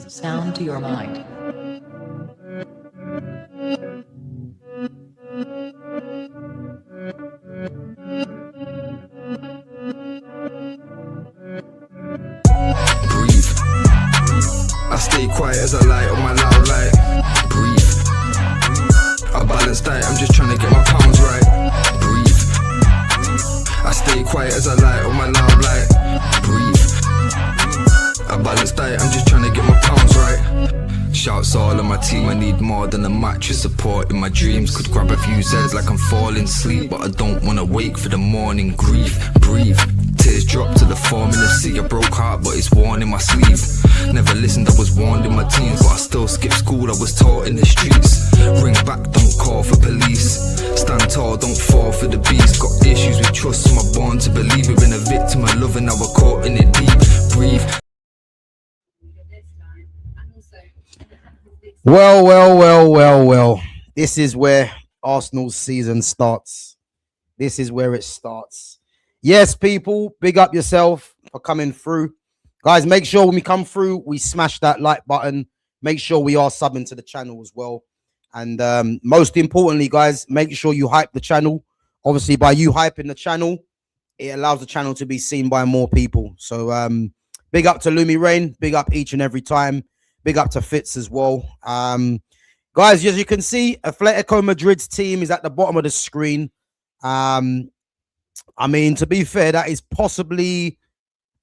Sound to your mind. Breathe. I stay quiet as I light on my loud light. Breathe. I balance diet, I'm just trying to get my pounds right. Breathe. I stay quiet as I light on my loud light. Breathe. I balance diet, I'm just trying to get my pounds right. Shouts all on my team, I need more than a mattress support in my dreams. Could grab a few Z's like I'm falling asleep, but I don't wanna wake for the morning grief. Breathe. Tears drop to the form in the sea. A broke heart, but it's worn in my sleeve. Never listened, I was warned in my teens, but I still skipped school, I was taught in the streets. Ring back, don't call for police. Stand tall, don't fall for the beast. Got issues with trust, so I'm born to believe. We've been a victim of love and now we're caught in it deep. Breathe. Well. This is where Arsenal's season starts. This is where it starts. Yes, people, big up yourself for coming through. Guys, make sure when we come through, we smash that like button. Make sure we are subbing to the channel as well. And most importantly, guys, make sure you hype the channel. Obviously, by you hyping the channel, it allows the channel to be seen by more people. So big up to Lumi Rain. Big up each and every time. Big up to Fitz as well. Guys, as you can see, Atletico Madrid's team is at the bottom of the screen. I mean, to be fair, that is possibly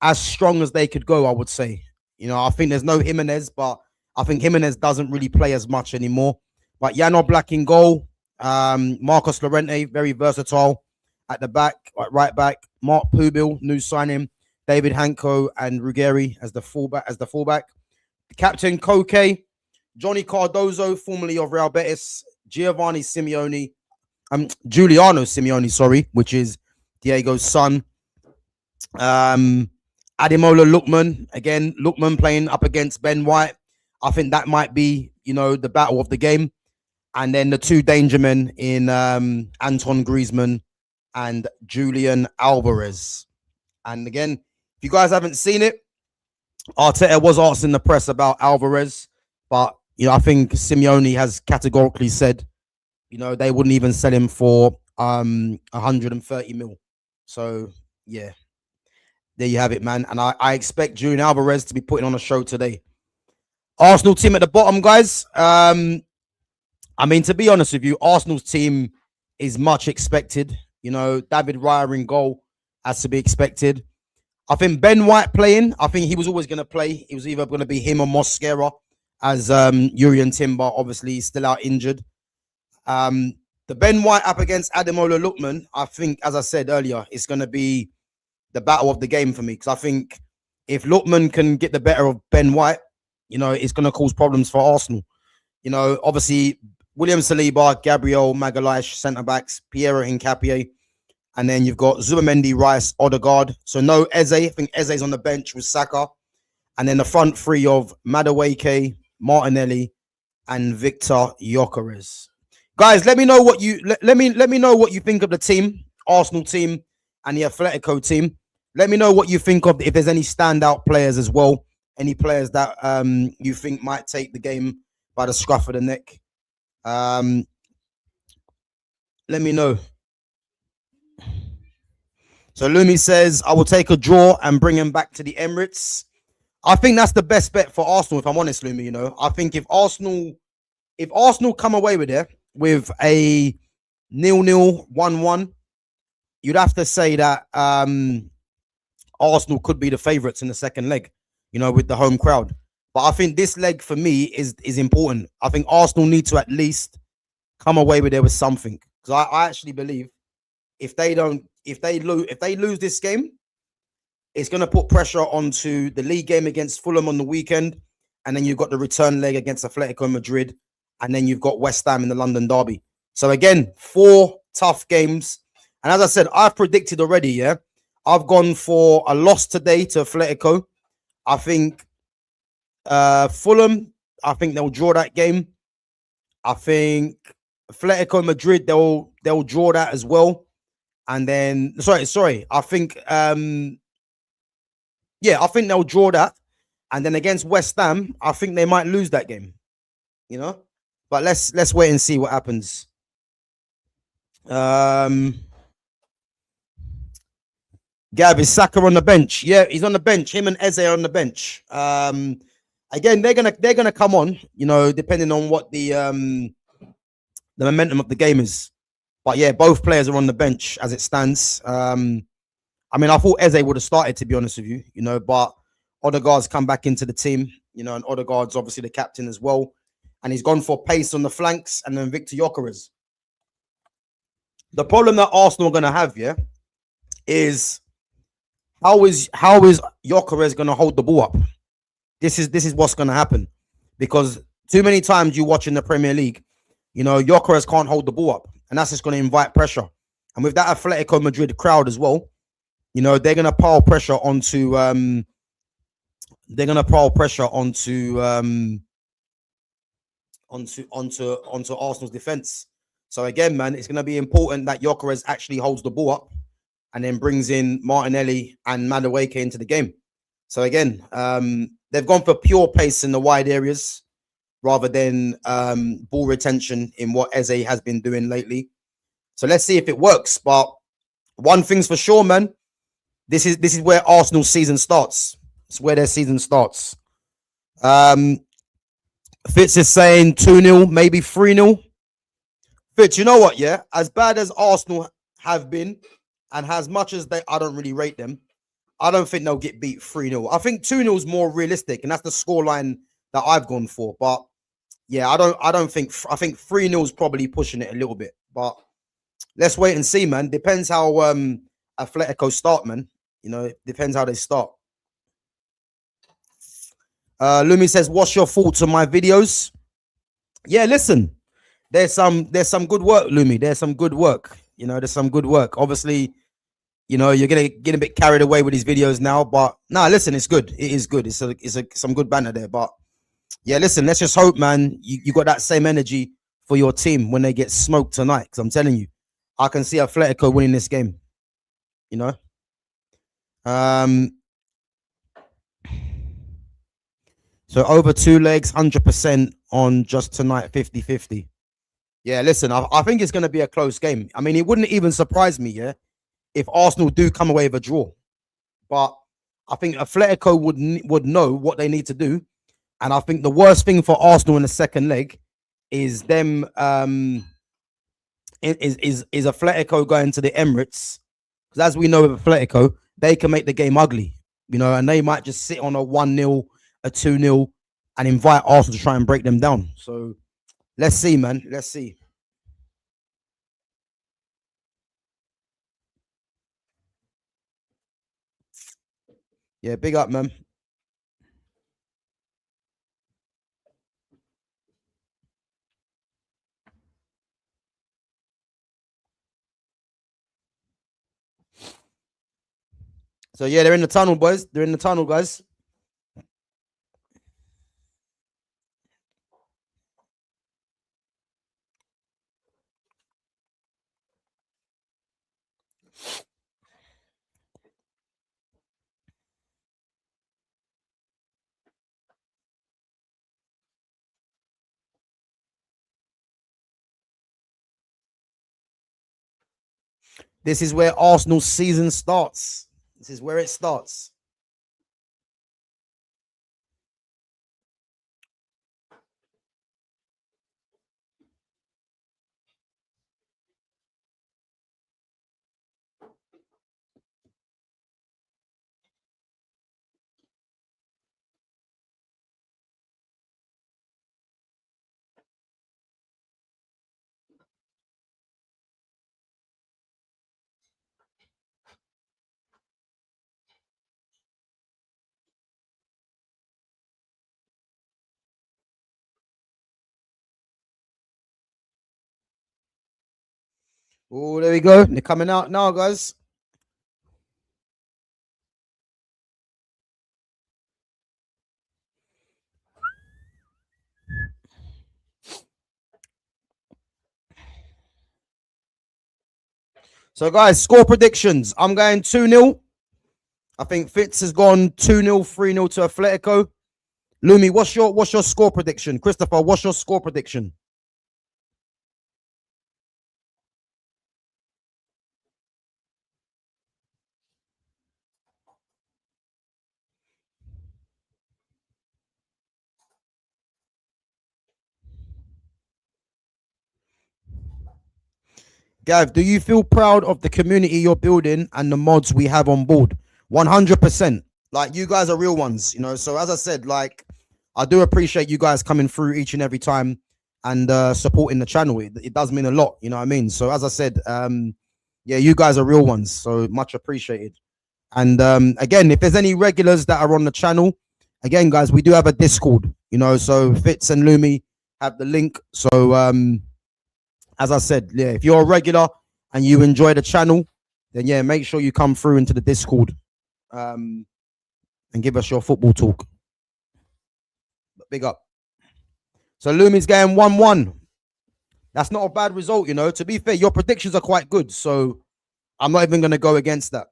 as strong as they could go, I would say. You know, I think there's no Jimenez, but I think Jimenez doesn't really play as much anymore. But Jan Black in goal. Marcos Llorente, very versatile at the back, right back. Mark Pubil, new signing. David Hanko and Ruggeri as the fullback. Captain Koke, Johnny Cardozo, formerly of Real Betis, Giuliano Simeone, which is Diego's son. Ademola Lookman, again, Lookman playing up against Ben White. I think that might be, you know, the battle of the game. And then the two danger men in Anton Griezmann and Julian Alvarez. And again, if you guys haven't seen it, Arteta was asked in the press about Alvarez, but you know, I think Simeone has categorically said, you know, they wouldn't even sell him for 130 mil. So yeah, there you have it, man. And I expect Julian Alvarez to be putting on a show today. Arsenal team at the bottom, guys. I mean, to be honest with you, Arsenal's team is much expected. You know, David Raya in goal, as to be expected. I think Ben White playing. I think he was always going to play. It was either going to be him or Mosquera, as Jurriën Timber obviously is still out injured. The Ben White up against Ademola Lookman, I think, as I said earlier, it's going to be the battle of the game for me. Because I think if Lookman can get the better of Ben White, you know, it's going to cause problems for Arsenal. You know, obviously, William Saliba, Gabriel Magalhaes, centre-backs, Piero Hincapié. And then you've got Zubamendi, Rice, Odegaard. So no Eze. I think Eze's on the bench with Saka. And then the front three of Madueke, Martinelli, and Victor Gyökeres. Guys, let me know what you let me know what you think of the team, Arsenal team, and the Atletico team. Let me know what you think of, if there's any standout players as well. Any players that you think might take the game by the scruff of the neck. Let me know. So Lumi says, I will take a draw and bring him back to the Emirates. I think that's the best bet for Arsenal, if I'm honest, Lumi. You know, I think if Arsenal come away with it with a 0-0, 1-1, you'd have to say that Arsenal could be the favourites in the second leg, you know, with the home crowd. But I think this leg for me is important. I think Arsenal need to at least come away with it with something. Because I actually believe if they lose this game, it's going to put pressure onto the league game against Fulham on the weekend. And then you've got the return leg against Atletico Madrid. And then you've got West Ham in the London derby. So again, 4 tough games. And as I said, I've predicted already, yeah. I've gone for a loss today to Atletico. I think Fulham, I think they'll draw that game. I think Atletico Madrid, they'll draw that as well. And then sorry. I think I think they'll draw that. And then against West Ham, I think they might lose that game. You know? But let's wait and see what happens. Gav, is Saka on the bench? Yeah, he's on the bench. Him and Eze are on the bench. Again, they're gonna come on, you know, depending on what the momentum of the game is. But yeah, both players are on the bench as it stands. I mean, I thought Eze would have started, to be honest with you, you know, but Odegaard's come back into the team, you know, and Odegaard's obviously the captain as well. And he's gone for pace on the flanks and then Victor Gyökeres. The problem that Arsenal are going to have, yeah, is how is Gyökeres going to hold the ball up? This is what's going to happen, because too many times you watch in the Premier League, you know, Gyökeres can't hold the ball up, and that's just going to invite pressure. And with that Atletico Madrid crowd as well, you know, they're going to pile pressure onto Arsenal's defense. So again, man, it's going to be important that Gyökeres actually holds the ball up and then brings in Martinelli and Madueke into the game. So again, they've gone for pure pace in the wide areas rather than ball retention in what Eze has been doing lately. So let's see if it works. But one thing's for sure, man, this is where Arsenal's season starts. It's where their season starts. Fitz is saying 2-0, maybe 3-0. Fitz, you know what, yeah? As bad as Arsenal have been, and as much as I don't really rate them, I don't think they'll get beat 3-0. I think 2-0 is more realistic, and that's the scoreline that I've gone for. But yeah, I think 3-0 is probably pushing it a little bit. But let's wait and see, man. Depends how Atletico start, man. You know, it depends how they start. Lumi says, what's your thoughts on my videos? Yeah, listen, there's some good work, Lumi. There's some good work. You know, there's some good work. Obviously, you know, you're gonna get a bit carried away with these videos now, but nah, listen, it's good. It is good. It's some good banter there. But yeah, listen, let's just hope, man, you got that same energy for your team when they get smoked tonight. Because I'm telling you, I can see Atletico winning this game. You know, so over 2 legs, 100% on just tonight, 50-50. Yeah, listen, I think it's going to be a close game. I mean, it wouldn't even surprise me, yeah, if Arsenal do come away with a draw. But I think Atletico would know what they need to do. And I think the worst thing for Arsenal in the second leg is them is Atletico going to the Emirates. Because as we know with Atletico, they can make the game ugly, you know, and they might just sit on a 1-0, a 2-0, and invite Arsenal to try and break them down. So let's see, man. Let's see. Yeah, big up, man. So yeah, they're in the tunnel, boys. They're in the tunnel, guys. This is where Arsenal's season starts. This is where it starts. Oh, there we go. They're coming out now, guys. So, guys, score predictions. I'm going 2-0. I think Fitz has gone 2-0, 3-0 to Atletico. Lumi, what's your score prediction? Christopher, what's your score prediction? Gav, do you feel proud of the community you're building and the mods we have on board? 100%. Like, you guys are real ones, you know. So as I said, like, I do appreciate you guys coming through each and every time and supporting the channel. It does mean a lot, you know what I mean? So as I said, yeah, you guys are real ones, so much appreciated. And again, if there's any regulars that are on the channel, again, guys, we do have a Discord, you know, so Fitz and Lumi have the link. So as I said, yeah, if you're a regular and you enjoy the channel, then yeah, make sure you come through into the Discord and give us your football talk. But big up. So Lumi's going 1-1. That's not a bad result, you know. To be fair, your predictions are quite good, so I'm not even going to go against that.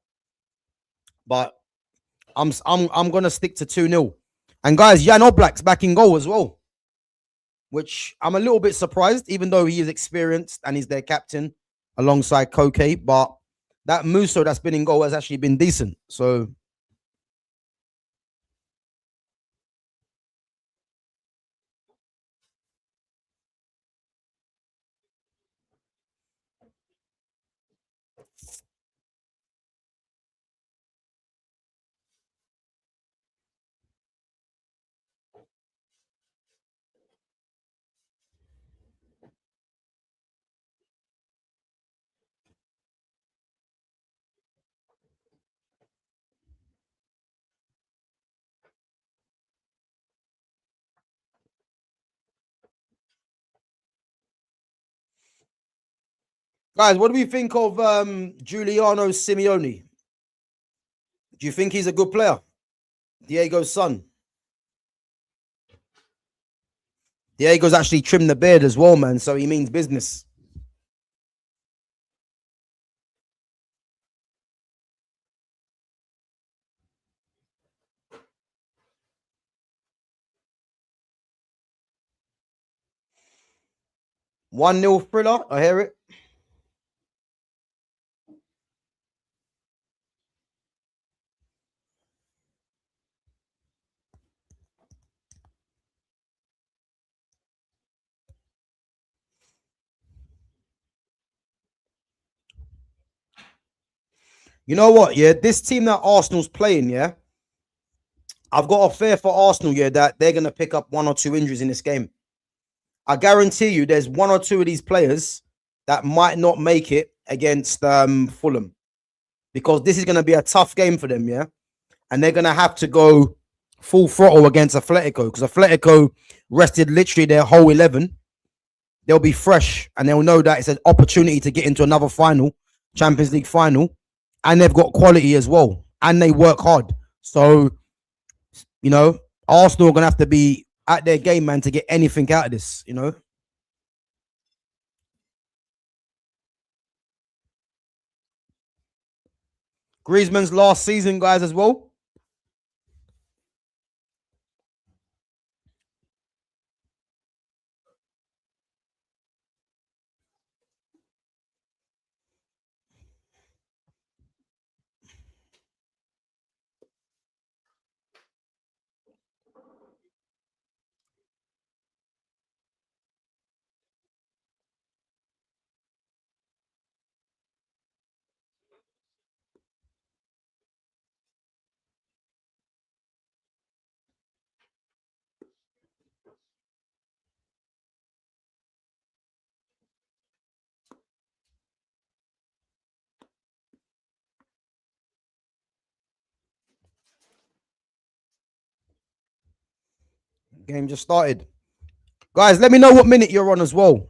But I'm gonna stick to 2-0. And guys, Jan Oblak's back in goal as well, which I'm a little bit surprised, even though he is experienced and he's their captain alongside Koke. But that Muso that's been in goal has actually been decent. So guys, what do we think of Giuliano Simeone? Do you think he's a good player? Diego's son. Diego's actually trimmed the beard as well, man. So he means business. One nil thriller. I hear it. You know what? Yeah, this team that Arsenal's playing, yeah, I've got a fear for Arsenal, yeah, that they're gonna pick up one or two injuries in this game. I guarantee you, there's one or two of these players that might not make it against Fulham, because this is going to be a tough game for them, yeah, and they're going to have to go full throttle against Atletico, because Atletico rested literally their whole 11. They'll be fresh and they'll know that it's an opportunity to get into another final, Champions League final, and they've got quality as well, and they work hard. So, you know, Arsenal are going to have to be at their game, man, to get anything out of this, you know. Griezmann's last season, guys, as well. Game just started. Guys, let me know what minute you're on as well.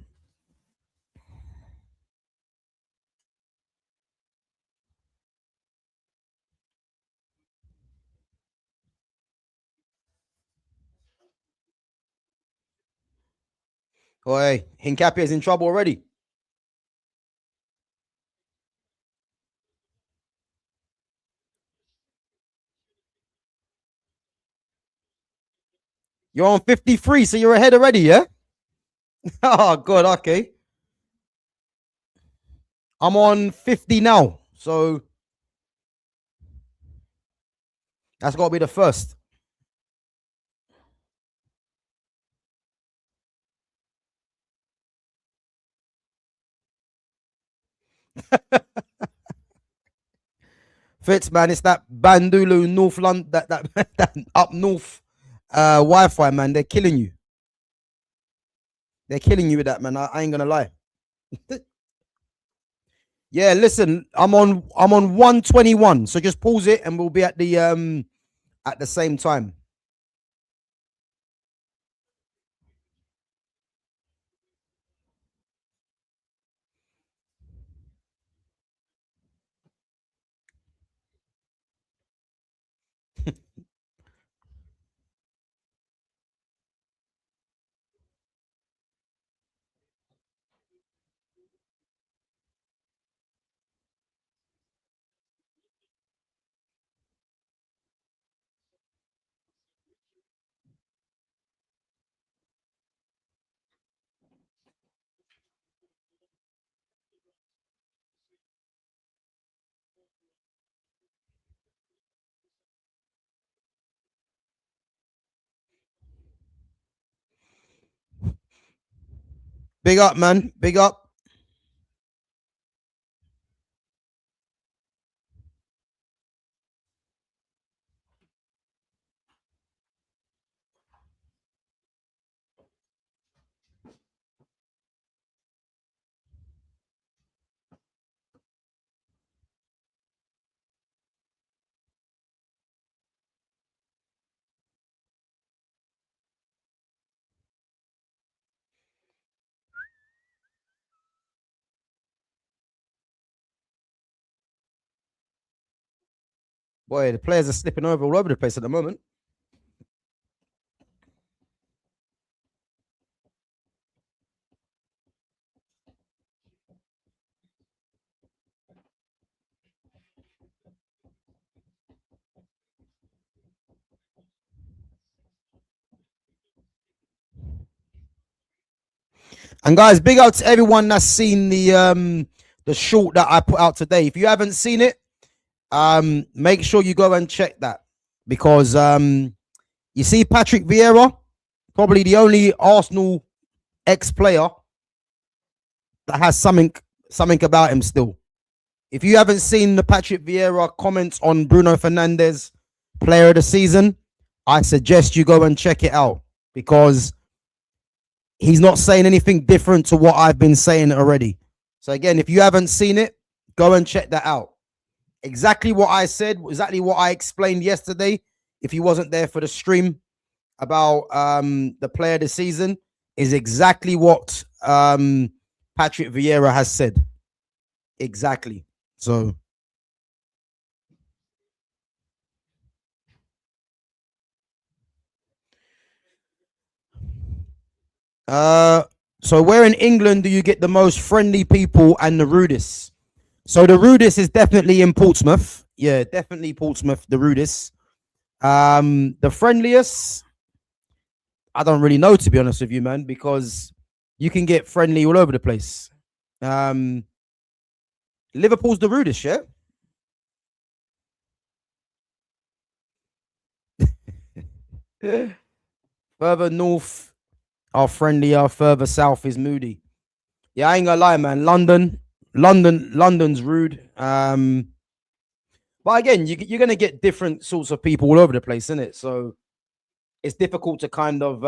Oh, hey, Hincapié is in trouble already. You're on 53, so you're ahead already, yeah? Oh, good. Okay. I'm on 50 now. So that's got to be the first. Fitz, man, it's that Bandulu North London, that up north Wi-Fi, man. They're killing you. They're killing you with that, man. I ain't gonna lie. Yeah, listen, I'm on 121. So just pause it and we'll be at the same time. Big up, man. Big up. Boy, the players are slipping all over the place at the moment. And guys, big out to everyone that's seen the short that I put out today. If you haven't seen it, make sure you go and check that because you see Patrick Vieira, probably the only Arsenal ex-player that has something about him still. If you haven't seen the Patrick Vieira comments on Bruno Fernandes player of the season, I suggest you go and check it out because he's not saying anything different to what I've been saying already. So again, if you haven't seen it, go and check that out. Exactly what I said, exactly what I explained yesterday. If you wasn't there for the stream about the player of the season, is exactly what Patrick Vieira has said. Exactly. So so where in England do you get the most friendly people and the rudest? So the rudest is definitely in Portsmouth. Yeah, definitely Portsmouth, the rudest. The friendliest, I don't really know, to be honest with you, man, because you can get friendly all over the place. Um, Liverpool's the rudest, yeah. Further north are friendlier. Further south is moody. Yeah, I ain't gonna lie, man. London's rude. But again, you're gonna get different sorts of people all over the place, isn't it? So it's difficult to kind of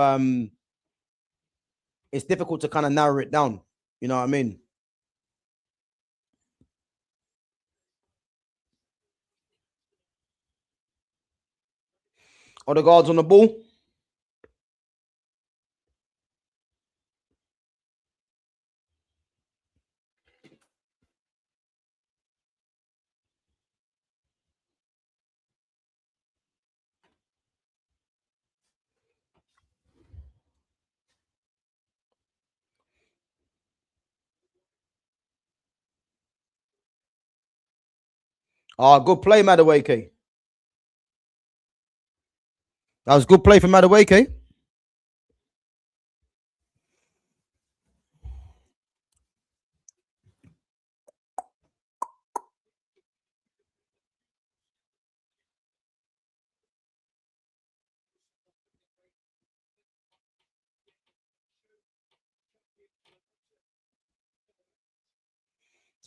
narrow it down. You know what I mean? Are the guards on the ball? Ah, good play, Madueke. That was good play for Madueke.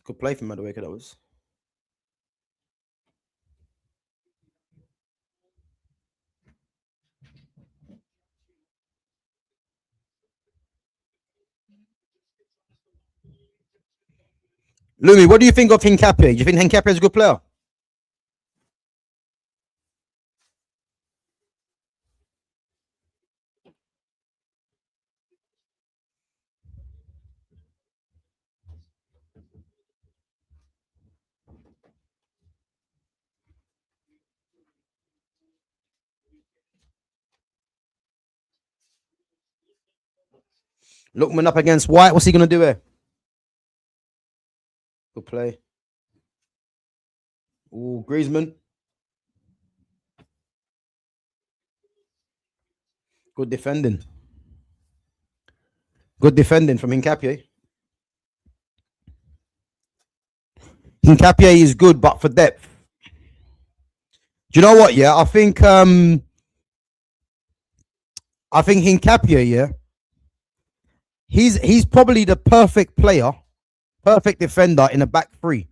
Good play from Madueke, that was. Lumi, what do you think of Hincapié? Do you think Hincapié is a good player? Lookman up against White. What's he going to do here? Good play. Ooh, Griezmann. Good defending. Good defending from Hincapié. Hincapié is good, but for depth. Do you know what? Yeah, I think Hincapié, yeah, he's probably the perfect player, perfect defender in a back three,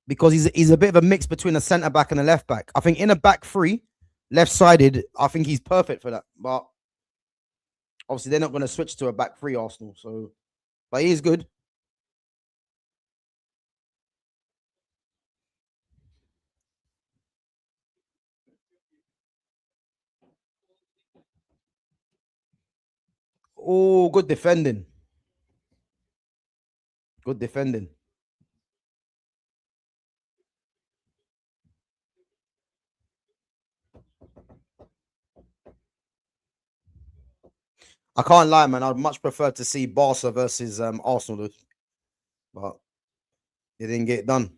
because he's a bit of a mix between a centre back and a left back. I think in a back three, left sided, I think he's perfect for that. But obviously, they're not going to switch to a back three, Arsenal. So, but he is good. Oh, good defending. Good defending. I can't lie, man. I'd much prefer to see Barca versus Arsenal, but they didn't get it done.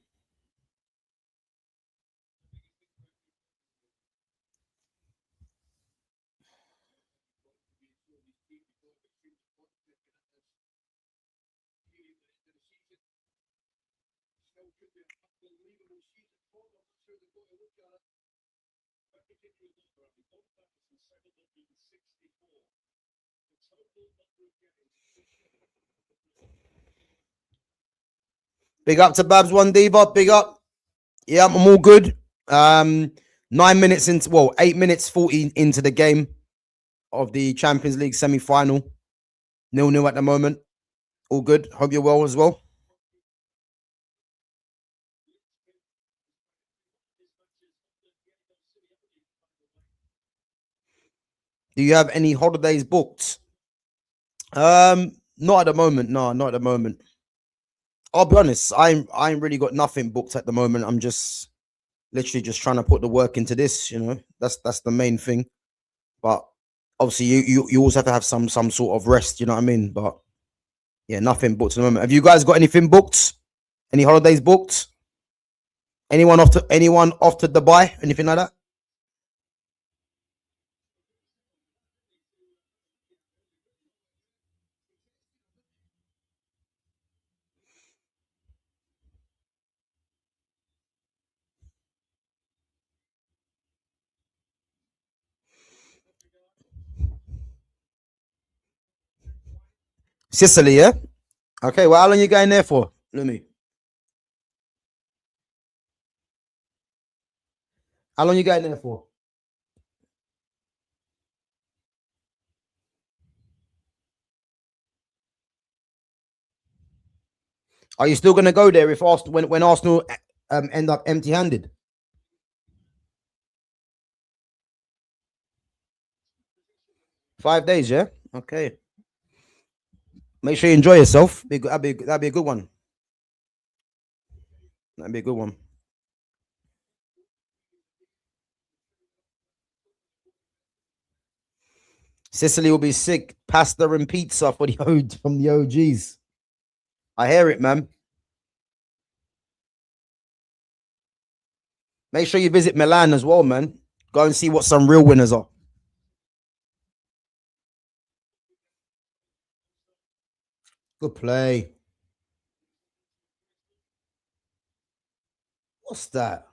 Big up to Babs One Diva. Big up. Yeah, I'm all good. 9 minutes into, well, 8 minutes 40 into the game of the Champions League semi-final. 0-0 at the moment. All good. Hope you're well as well. Do you have any holidays booked? Not at the moment. No, not at the moment. I'll be honest. I ain't really got nothing booked at the moment. I'm just literally just trying to put the work into this. You know, that's the main thing. But obviously, you also have to have some sort of rest. You know what I mean? But yeah, nothing booked at the moment. Have you guys got anything booked? Any holidays booked? Anyone off to Dubai? Anything like that? Sicily, yeah. Okay, well, how long you going there for, Lumi? How long you going there for? Are you still going to go there if Arsenal when Arsenal end up empty-handed? $5 days, yeah. Okay. Make sure you enjoy yourself. That'd be a good one. That'd be a good one. Sicily will be sick. Pasta and pizza for the from the OGs. I hear it, man. Make sure you visit Milan as well, man. Go and see what some real winners are. Good play. What's that?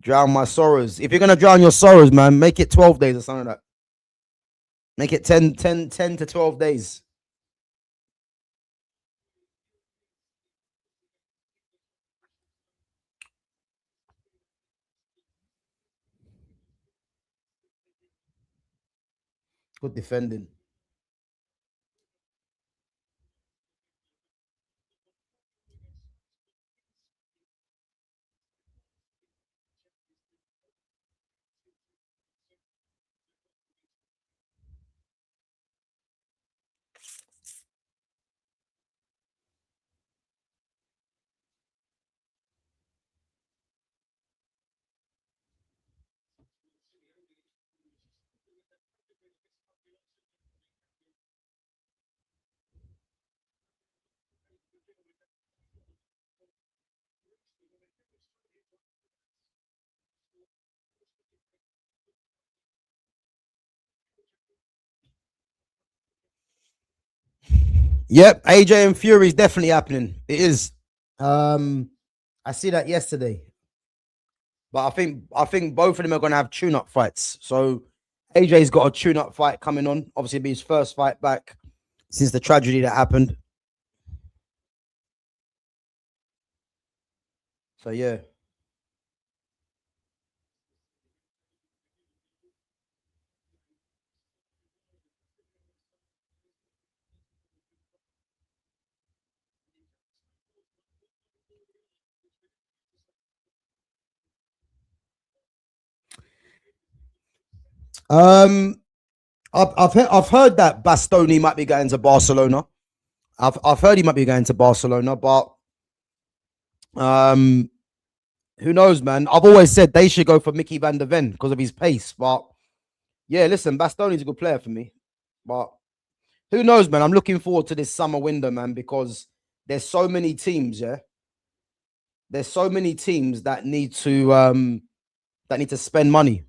Drown my sorrows. If you're gonna drown your sorrows, man, make it 12 days or something like that. Make it 10 to 12 days. Good defending. Yep, AJ and Fury is definitely happening. It is. I see that yesterday, but I think both of them are gonna have tune-up fights. So AJ's got a tune-up fight coming on. Obviously, it'll be his first fight back since the tragedy that happened. So yeah. Um, I've heard that Bastoni might be going to Barcelona. I've heard he might be going to Barcelona, but um, who knows, man? I've always said they should go for Mickey Van der Ven because of his pace. But yeah, listen, Bastoni's a good player for me. But who knows, man? I'm looking forward to this summer window, man, because there's so many teams. Yeah, there's so many teams that need to spend money.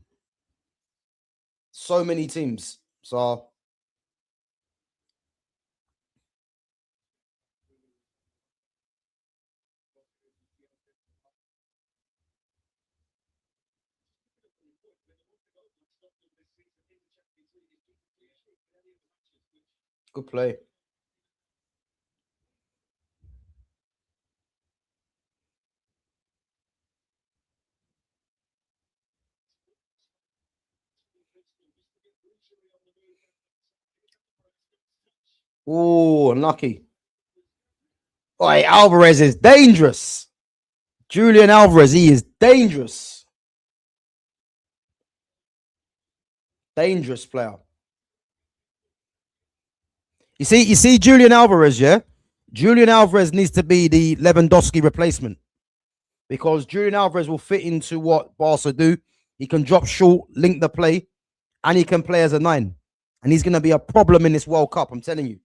So many teams. So good play. Oh, unlucky. Oi, Alvarez is dangerous. Julian Alvarez, he is dangerous. Dangerous player. You see, Julian Alvarez, yeah? Julian Alvarez needs to be the Lewandowski replacement because Julian Alvarez will fit into what Barca do. He can drop short, link the play, and he can play as a 9. And he's going to be a problem in this World Cup. I'm telling you,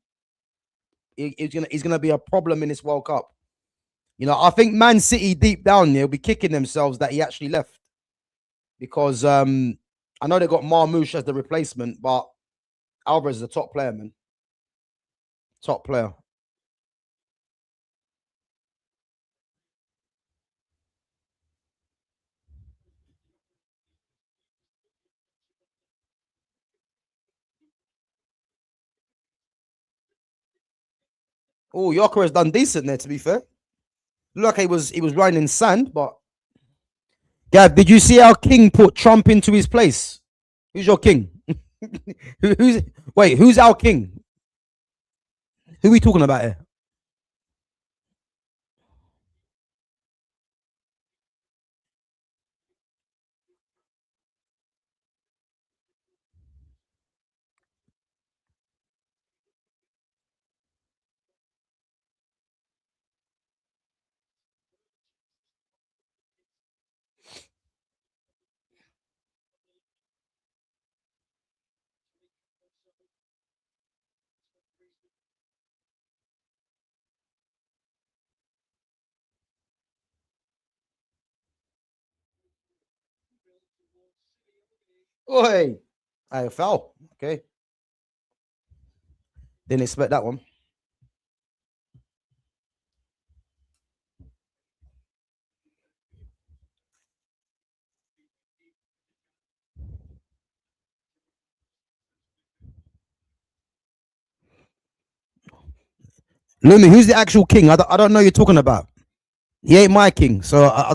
he's gonna be a problem in this World Cup. You know, I think Man City deep down there will be kicking themselves that he actually left because I know they got Marmoush as the replacement, but Alvarez is a top player, man. Top player. Oh, Yoker has done decent there, to be fair. Look, he was running in sand, but Gav, did you see how King put Trump into his place? Who's your king? Who's our king? Who are we talking about here? Oi, I fell. Okay, didn't expect that one. Lumi, who's the actual king? I don't know who you're talking about. He ain't my king, so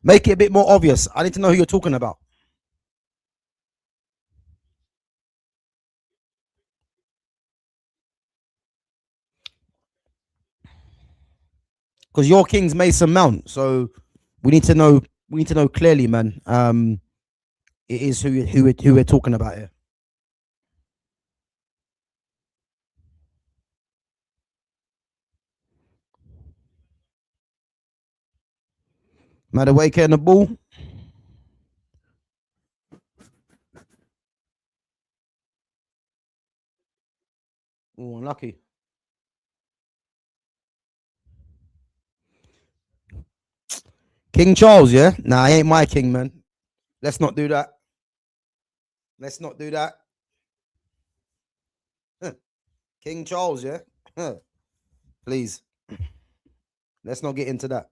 make it a bit more obvious. I need to know who you're talking about. because your king's Mason Mount. So we need to know. We need to know clearly, man. It is who we're talking about here. Madueke and the ball. Oh, unlucky. King Charles, yeah? Nah, he ain't my king, man. Let's not do that. Let's not do that. King Charles, yeah? Please. Let's not get into that.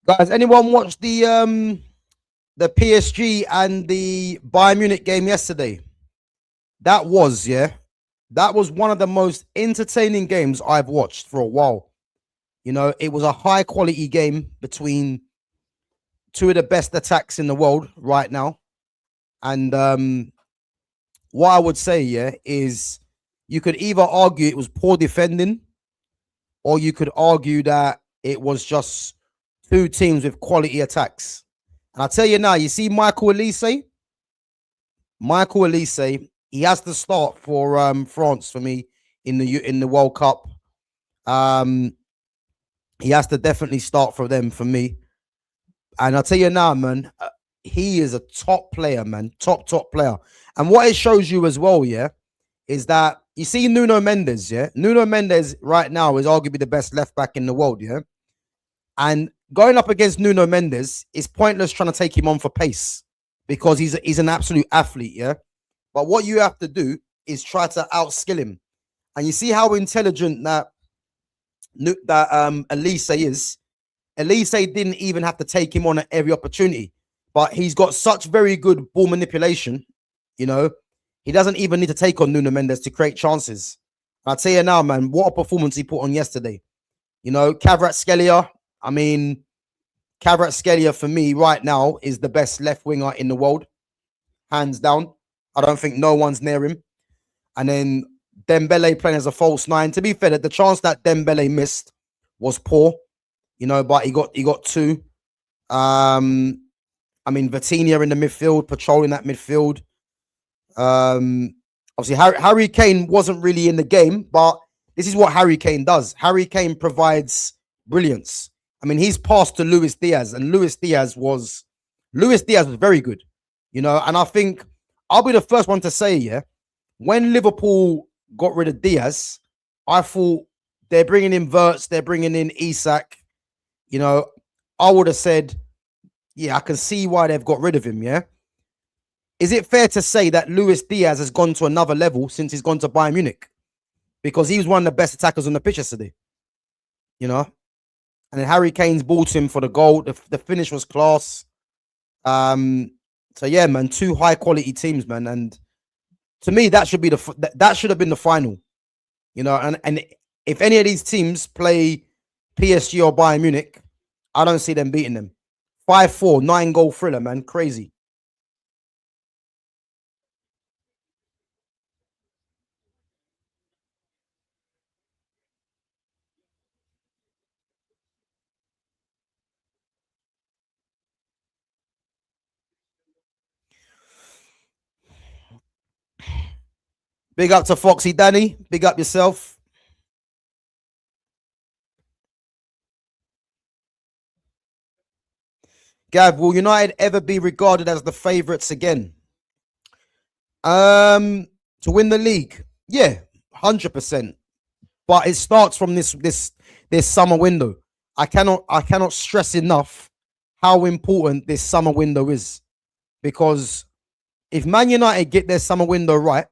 Guys, anyone watch the PSG and the Bayern Munich game yesterday? That was, yeah. That was one of the most entertaining games I've watched for a while. You know, it was a high quality game between two of the best attacks in the world right now. And what I would say, yeah, is you could either argue it was poor defending, or you could argue that it was just two teams with quality attacks. And I'll tell you now, you see Michael Elise? Michael Elise, he has to start for France for me in the World Cup. He has to definitely start for them for me. And I'll tell you now, man, he is a top player, man. Top player. And what it shows you as well, yeah, is that you see Nuno Mendes, yeah? Nuno Mendes right now is arguably the best left back in the world, yeah? And going up against Nuno Mendes is pointless trying to take him on for pace because he's an absolute athlete, yeah? But what you have to do is try to outskill him. And you see how intelligent that Elise is. Elise didn't even have to take him on at every opportunity, but he's got such very good ball manipulation. You know, he doesn't even need to take on Nuno Mendes to create chances. I'll tell you now, man, what a performance he put on yesterday. You know, Kvaratskhelia, I mean, Kvaratskhelia for me right now is the best left winger in the world, hands down. I don't think no one's near him. And then Dembele playing as a false nine. To be fair, the chance that Dembele missed was poor, you know, but he got two. I mean, Vitinha in the midfield, patrolling that midfield. Obviously, Harry Kane wasn't really in the game, but this is what Harry Kane does. Harry Kane provides brilliance. I mean, he's passed to Luis Diaz, and Luis Diaz was very good, you know. And I think I'll be the first one to say, yeah, when Liverpool got rid of Diaz, I thought they're bringing in Wirtz, they're bringing in Isak. You know, I would have said, yeah, I can see why they've got rid of him, yeah? Is it fair to say that Luis Diaz has gone to another level since he's gone to Bayern Munich? Because he was one of the best attackers on the pitch yesterday, you know? And then Harry Kane's bought him for the goal. The finish was class. So, yeah, man, two high-quality teams, man. And to me, that should be that should have been the final, you know? And if any of these teams play PSG or Bayern Munich, I don't see them beating them. 5-4, 9-goal thriller, man. Crazy. Big up to Foxy Danny. Big up yourself. Gav, will United ever be regarded as the favourites again? To win the league? Yeah, 100%. But it starts from this summer window. I cannot stress enough how important this summer window is, because if Man United get their summer window right,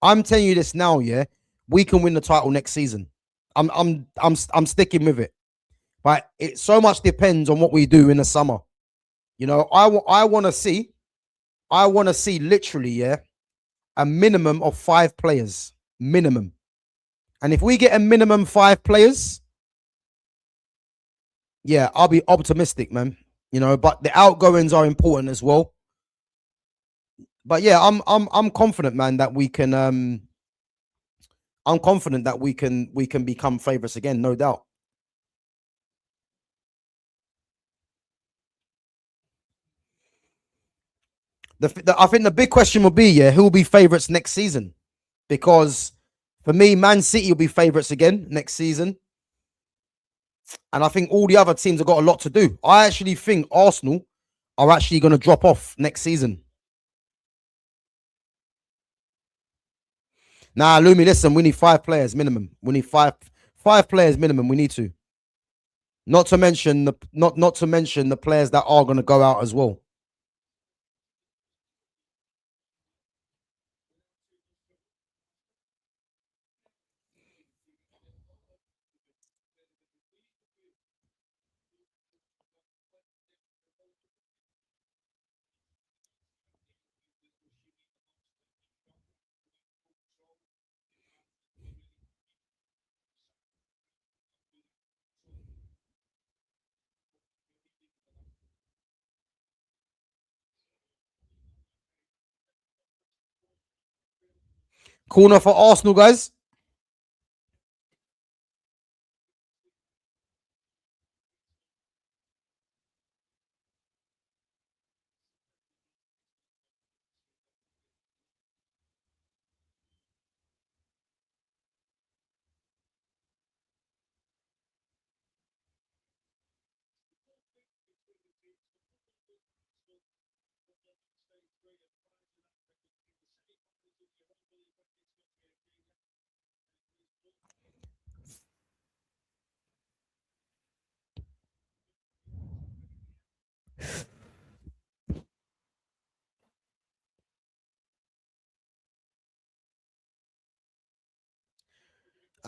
I'm telling you this now, yeah, we can win the title next season. I'm sticking with it. But it so much depends on what we do in the summer. You know, I want to see literally, yeah, a minimum of 5 players, minimum. And if we get a minimum 5 players, yeah, I'll be optimistic, man. You know, but the outgoings are important as well. But yeah, I'm confident, man, that we can I'm confident that we can become favorites again, no doubt. I think the big question will be, yeah, who will be favorites next season? Because for me, Man City will be favorites again next season, and I think all the other teams have got a lot to do. I actually think Arsenal are actually going to drop off next season. Nah, Lumi, listen, we need 5 players minimum. We need five players minimum. We need to. Not to mention the players that are going to go out as well. Corner for Arsenal, guys.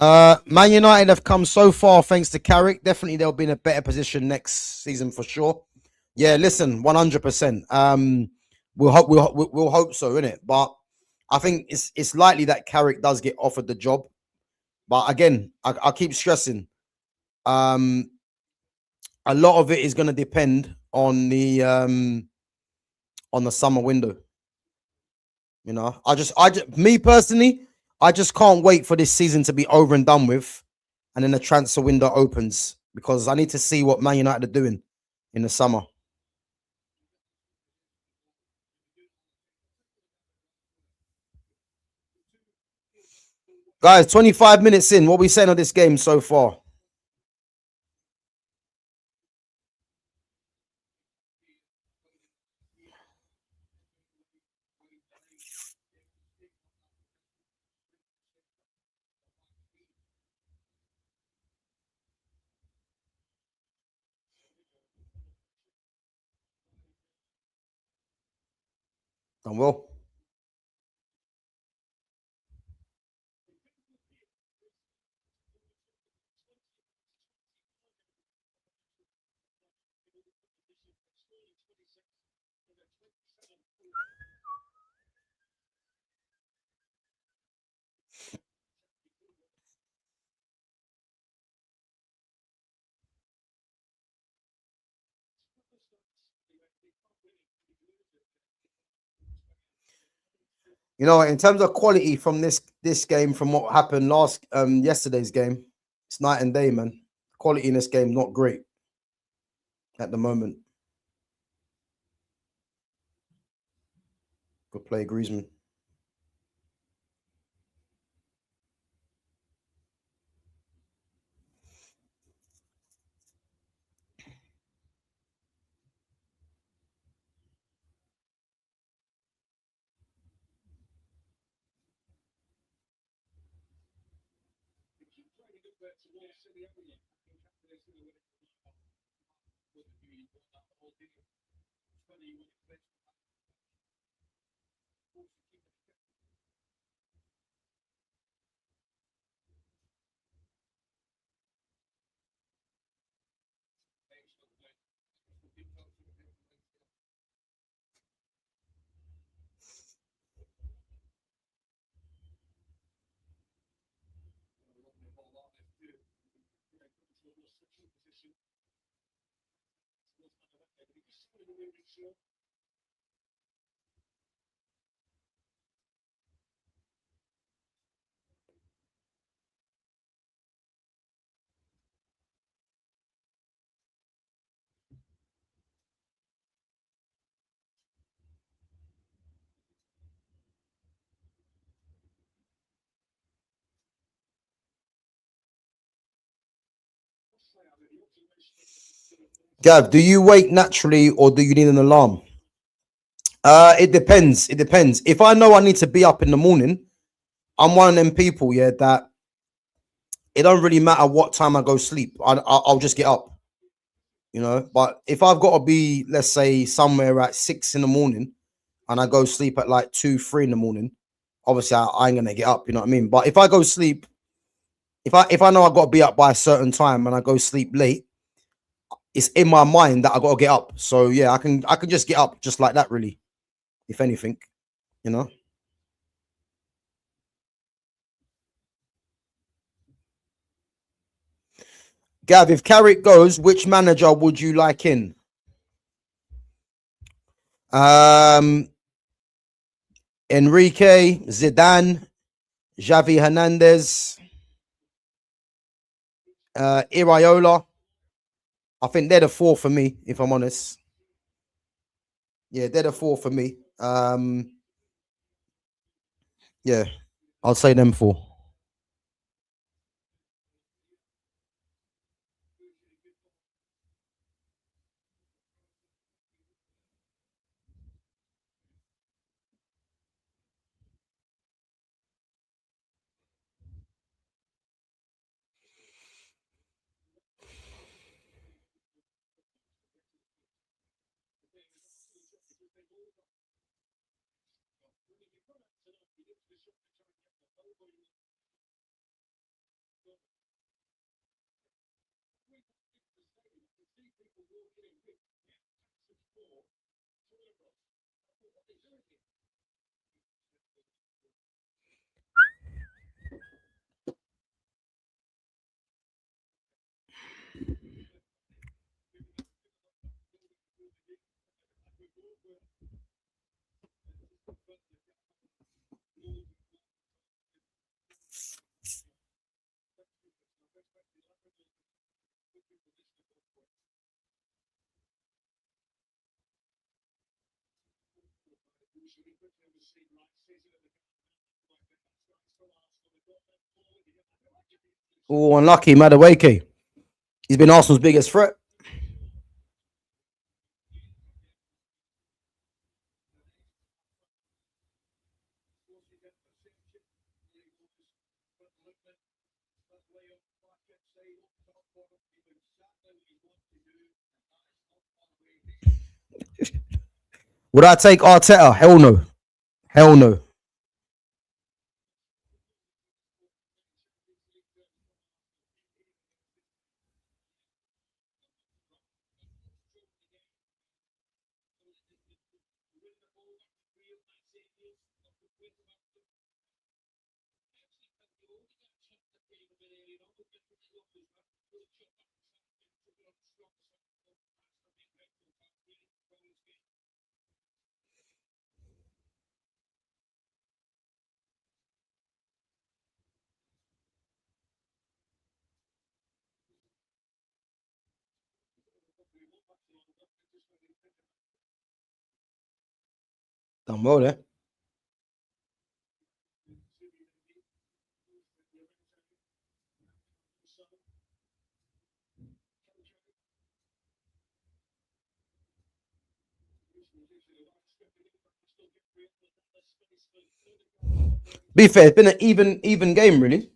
Man United have come so far thanks to Carrick. Definitely, they'll be in a better position next season for sure. Yeah, listen, 100%. We'll hope so, innit? But I think it's likely that Carrick does get offered the job. But again, I keep stressing, um, a lot of it is going to depend on the summer window. You know, me personally, I just can't wait for this season to be over and done with, and then the transfer window opens, because I need to see what Man United are doing in the summer. Guys, 25 minutes in. What are we saying on this game so far? Done well. You know, in terms of quality from this game, from what happened last yesterday's game, it's night and day, man. Quality in this game not great at the moment. Good play, Griezmann. Gav, do you wake naturally or do you need an alarm? It depends. It depends. If I know I need to be up in the morning, I'm one of them people, yeah, that it don't really matter what time I go sleep. I'll just get up, you know. But if I've got to be, let's say, somewhere at 6 in the morning and I go sleep at like 2, 3 in the morning, obviously I ain't gonna get up, you know what I mean? But if I go sleep, if I know I got to be up by a certain time and I go sleep late, it's in my mind that I got to get up. So yeah, I can just get up just like that, really. If anything, you know. Gav, if Carrick goes, which manager would you like in? Um, Enrique, Zidane, Xavi Hernandez, Iriola. I think they're the four for me, if I'm honest. Yeah, they're the four for me. Yeah, I'll say them four. Oh, unlucky, Madueke. He's been Arsenal's biggest threat. Would I take Arteta? Hell no. Hell no. Done well there. Be fair, it's been an even game, really.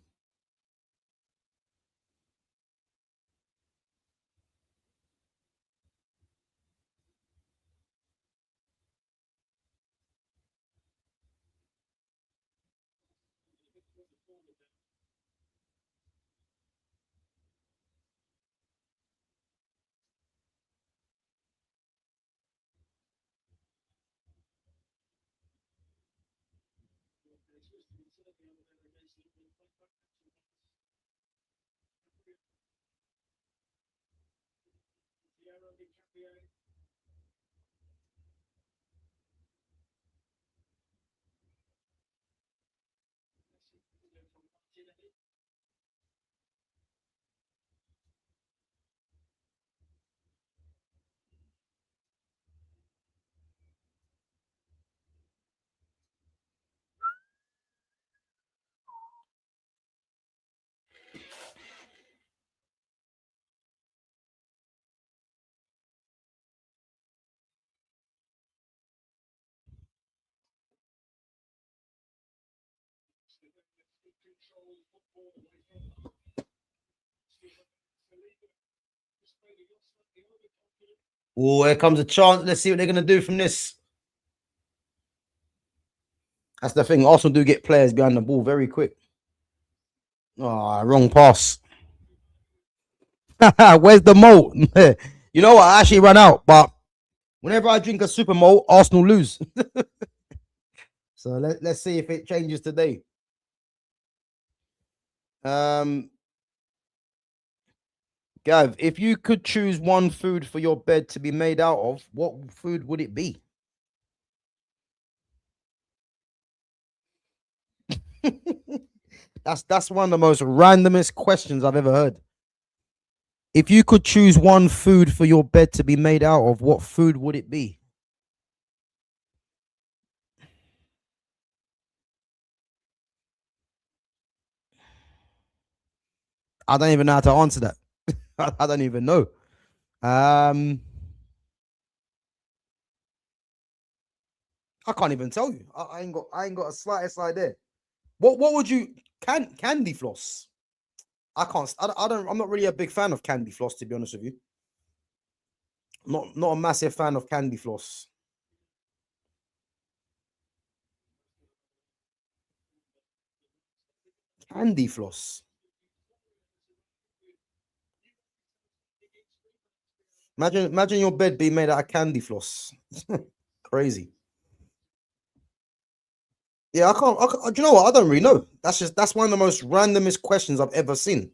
Oh, here comes a chance. Let's see what they're gonna do from this. That's the thing. Arsenal do get players behind the ball very quick. Oh, wrong pass. Where's the malt? You know what? I actually ran out, but whenever I drink a super malt, Arsenal lose. So let's see if it changes today. Gav, if you could choose one food for your bed to be made out of, what food would it be? That's one of the most randomest questions I've ever heard. If you could choose one food for your bed to be made out of, what food would it be? I don't even know how to answer that. I don't even know. I can't even tell you. I ain't got a slightest idea. What would you candy floss? I can't. I don't. I'm not really a big fan of candy floss, to be honest with you. Not a massive fan of candy floss. Candy floss. Imagine your bed being made out of candy floss. Crazy. Yeah, do you know what? I don't really know. That's one of the most randomest questions I've ever seen.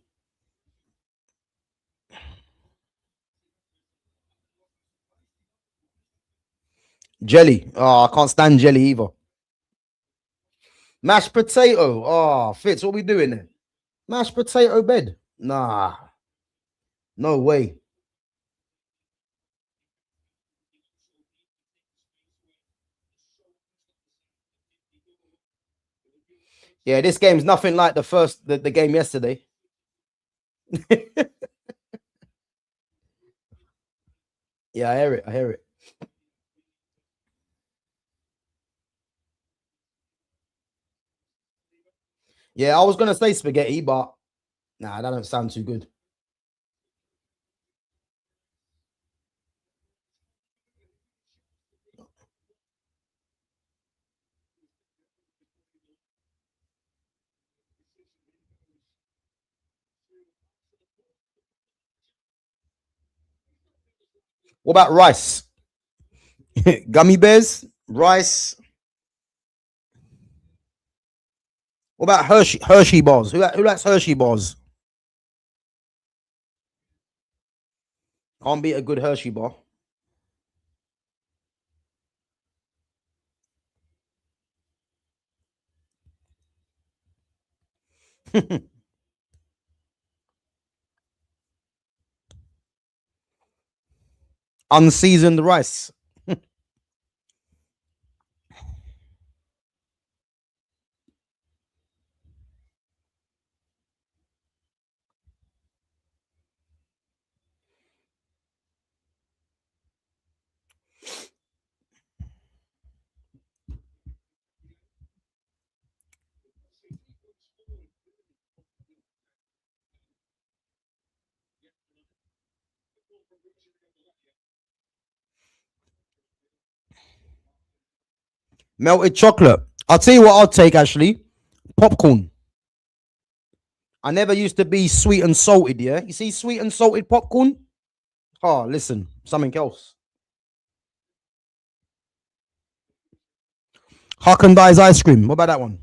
Jelly. Oh, I can't stand jelly either. Mashed potato. Oh, Fitz, what we doing there? Mashed potato bed. Nah, no way. Yeah, this game's nothing like the game yesterday. Yeah, I hear it. I hear it. Yeah, I was gonna say spaghetti, but nah, that don't sound too good. What about rice? Gummy bears, rice. What about Hershey bars? Who likes Hershey bars? Can't beat a good Hershey bar. Unseasoned rice. Melted chocolate. I'll tell you what I'll take actually. Popcorn. I never used to be sweet and salted, yeah? You see sweet and salted popcorn? Oh, listen, something else. Haagen-Dazs ice cream. What about that one?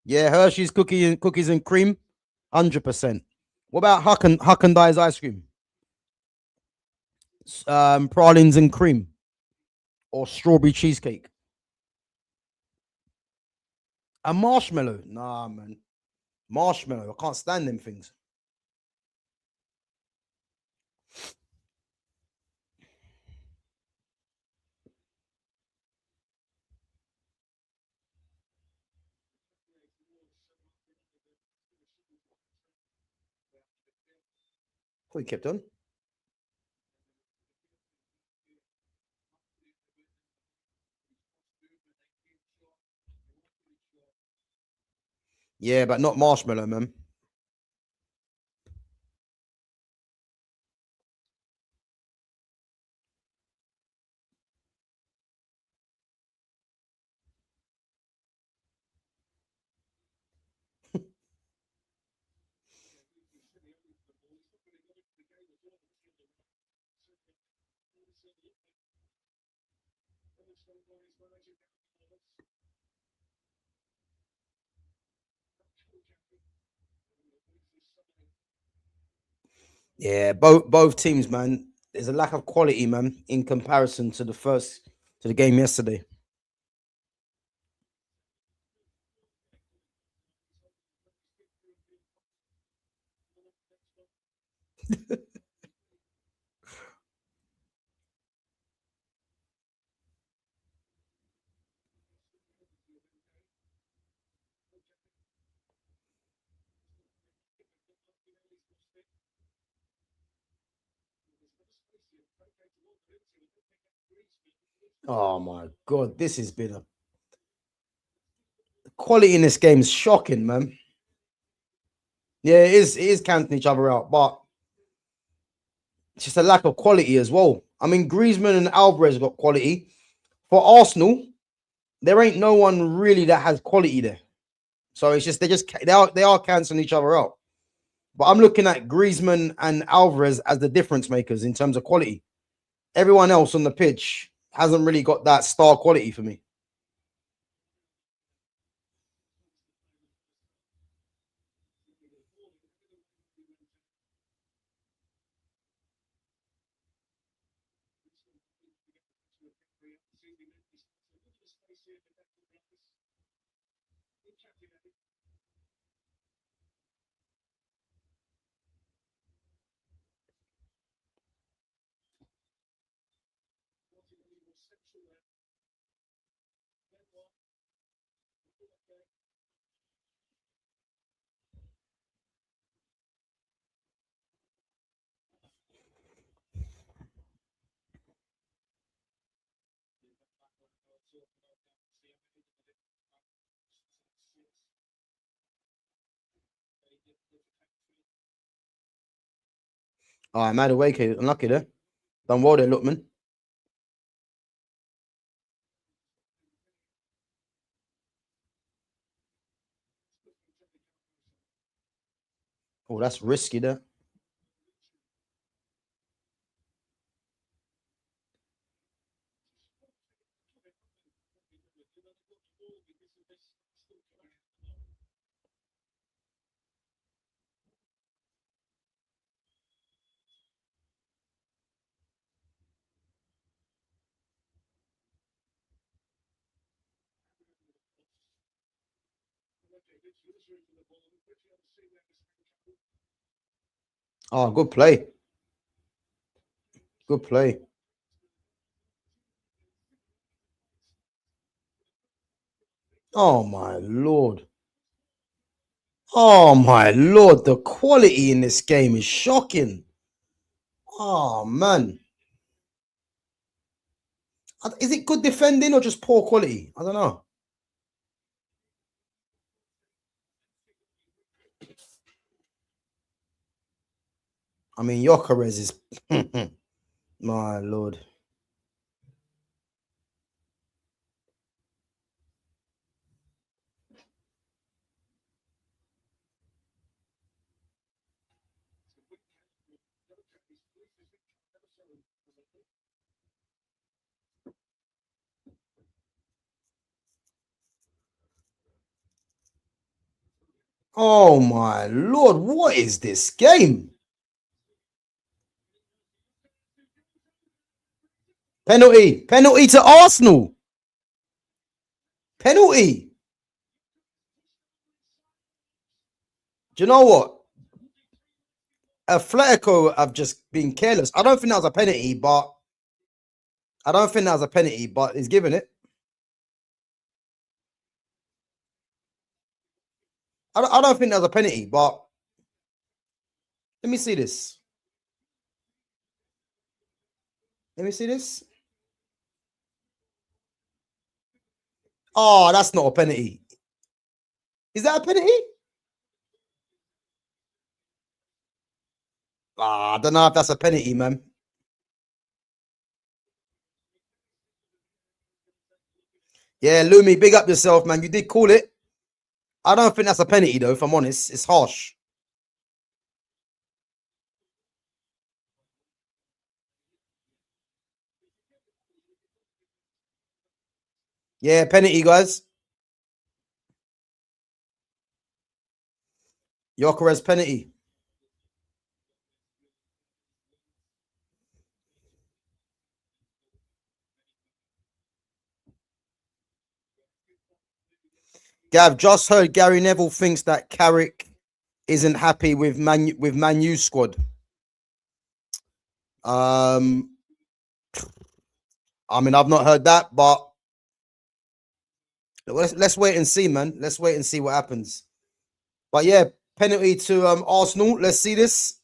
Yeah, Hershey's cookies and cream, 100%. What about Haagen-Dazs ice cream? Pralines and cream or strawberry cheesecake? A marshmallow? Nah, man. Marshmallow. I can't stand them things. We kept on. Yeah, but not marshmallow, man. Yeah, both teams, man. There's a lack of quality, man, in comparison to the game yesterday. Oh my god, this has been a quality in this game is shocking, man. Yeah, it is canceling each other out, but it's just a lack of quality as well. I mean, Griezmann and Alvarez got quality. For Arsenal, there ain't no one really that has quality there. So it's just they are canceling each other out. But I'm looking at Griezmann and Alvarez as the difference makers in terms of quality. Everyone else on the pitch hasn't really got that star quality for me. All right, Madueke, unlucky there. Done well there, Lookman. Oh, that's risky there. Oh, good play. Good play. Oh my lord. Oh my lord. The quality in this game is shocking. Oh man. Is it good defending or just poor quality? I don't know. I mean, Yokerez is my lord. Oh my Lord, what is this game? Penalty to Arsenal. Penalty. Do you know what? Atletico have just been careless. I don't think that was a penalty, but he's given it. I don't think that was a penalty, but let me see this. Let me see this. Oh, that's not a penalty. Is that a penalty? I don't know if that's a penalty, man. Yeah, Lumi, big up yourself, man. You did call it. I don't think that's a penalty, though, if I'm honest. It's harsh. Yeah, penalty, guys. Gyökeres penalty. Gav, just heard Gary Neville thinks that Carrick isn't happy with Man U squad. I mean, I've not heard that, but let's wait and see, man. Let's wait and see what happens. But yeah, penalty to Arsenal. Let's see this.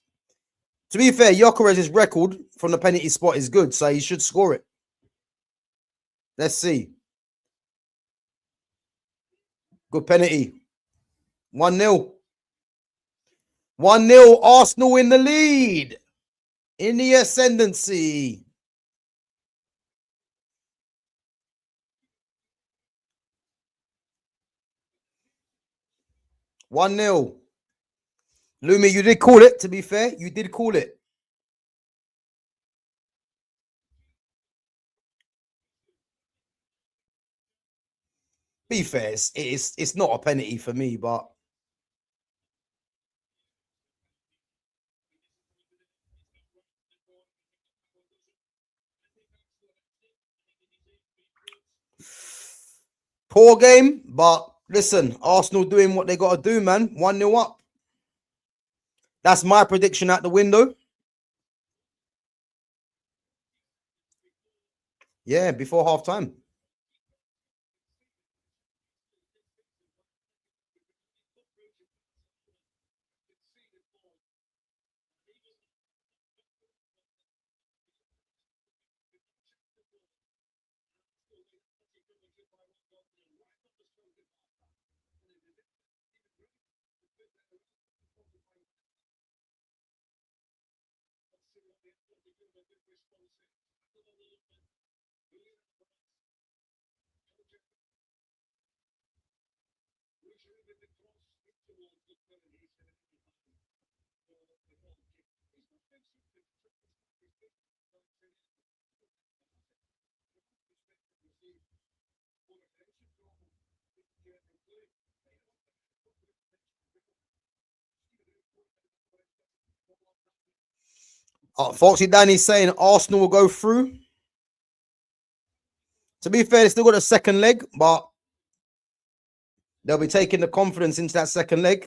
To be fair, Gyökeres' record from the penalty spot is good, so he should score it. Let's see. Good penalty. 1-0. 1-0. Arsenal in the lead. In the ascendancy. One 0 Lumi, you did call it, to be fair. You did call it. Be fair, it's not a penalty for me, but poor game. But listen, Arsenal doing what they got to do, man. 1-0 up. That's my prediction out the window. Yeah, before half time. Foxy Danny's saying Arsenal will go through. To be fair, they still got a second leg, but they'll be taking the confidence into that second leg.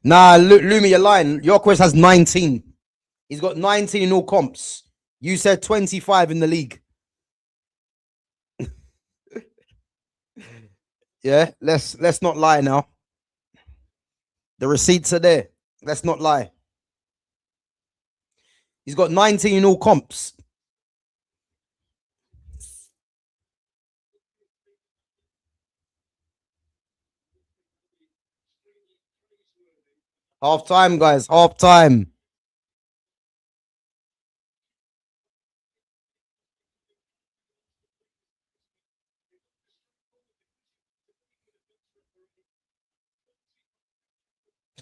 Nah, Lumi, you're lying. Gyökeres has 19. He's got 19 in all comps. You said 25 in the league. Yeah, let's not lie now. The receipts are there. Let's not lie. He's got 19 in all comps. Half time, guys. Half time.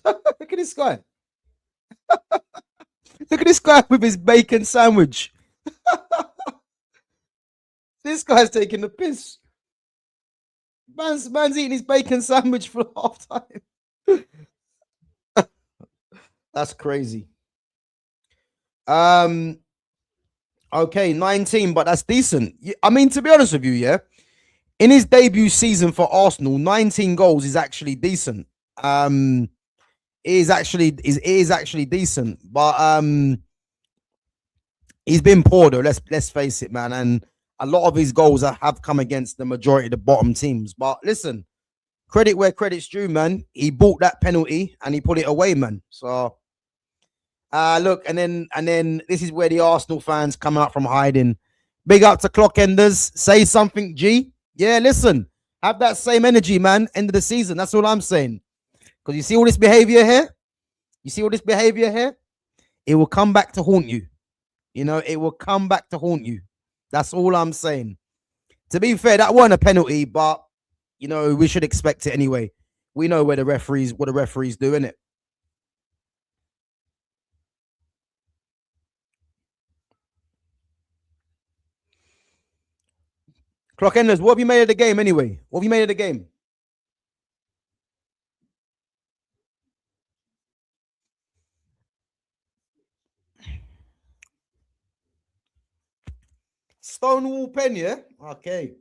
Look at this guy. Look at this guy with his bacon sandwich. This guy's taking the piss. Man's eating his bacon sandwich for half time. That's crazy. Okay, 19, but that's decent. I mean, to be honest with you, yeah, in his debut season for Arsenal, 19 goals is actually decent. It is actually decent, but he's been poor though. Let's face it, man. And a lot of his goals have come against the majority of the bottom teams. But listen, credit where credit's due, man. He bought that penalty and he put it away, man. So look, and then this is where the Arsenal fans come out from hiding. Big up to clock enders. Say something, G. Yeah, listen. Have that same energy, man. End of the season. That's all I'm saying. Because you see all this behavior here? You see all this behavior here? It will come back to haunt you. You know, it will come back to haunt you. That's all I'm saying. To be fair, that wasn't a penalty, but you know, we should expect it anyway. We know what the referees do, innit? Clock enders, what have you made of the game anyway? What have you made of the game? Stonewall pen, yeah? Okay.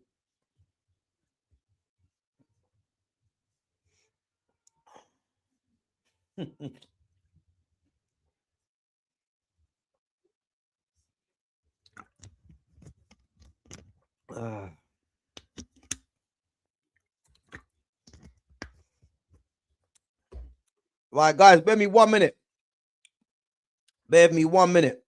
Right, guys, bear me 1 minute. Bear me 1 minute.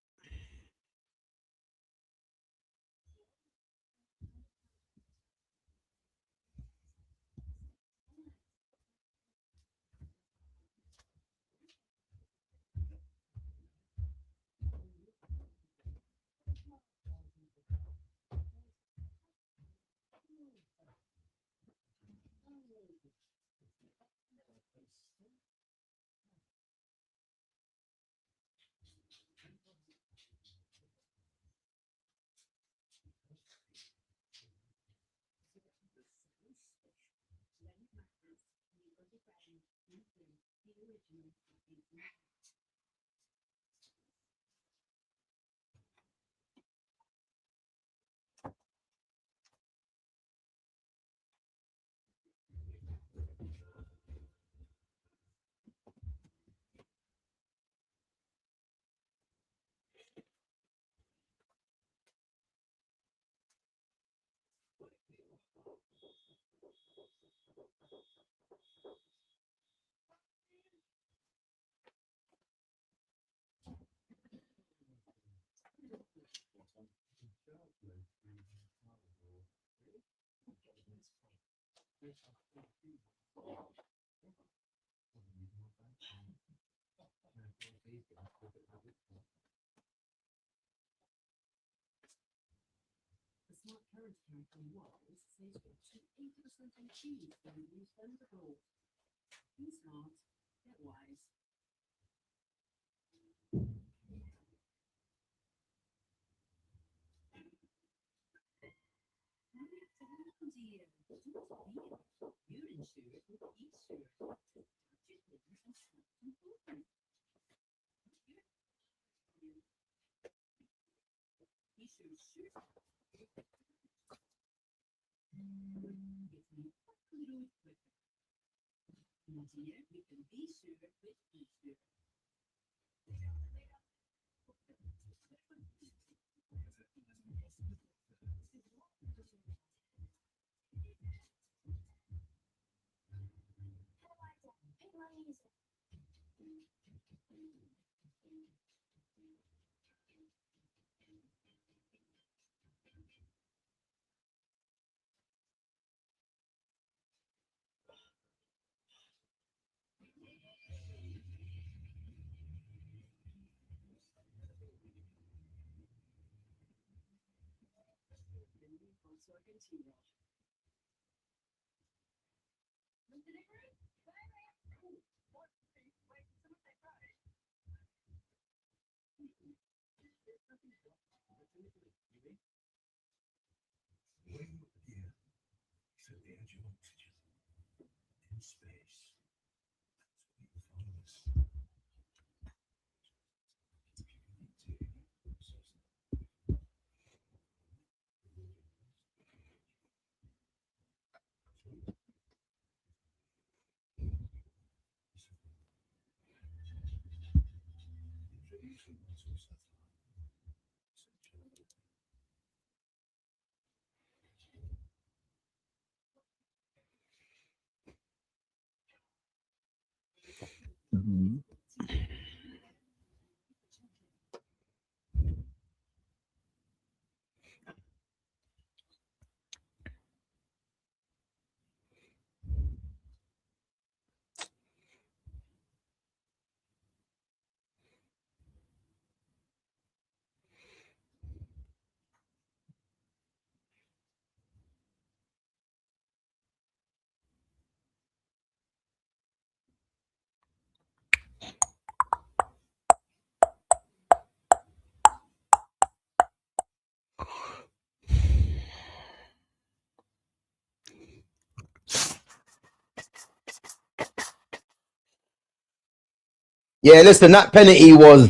Yeah, listen, that penalty was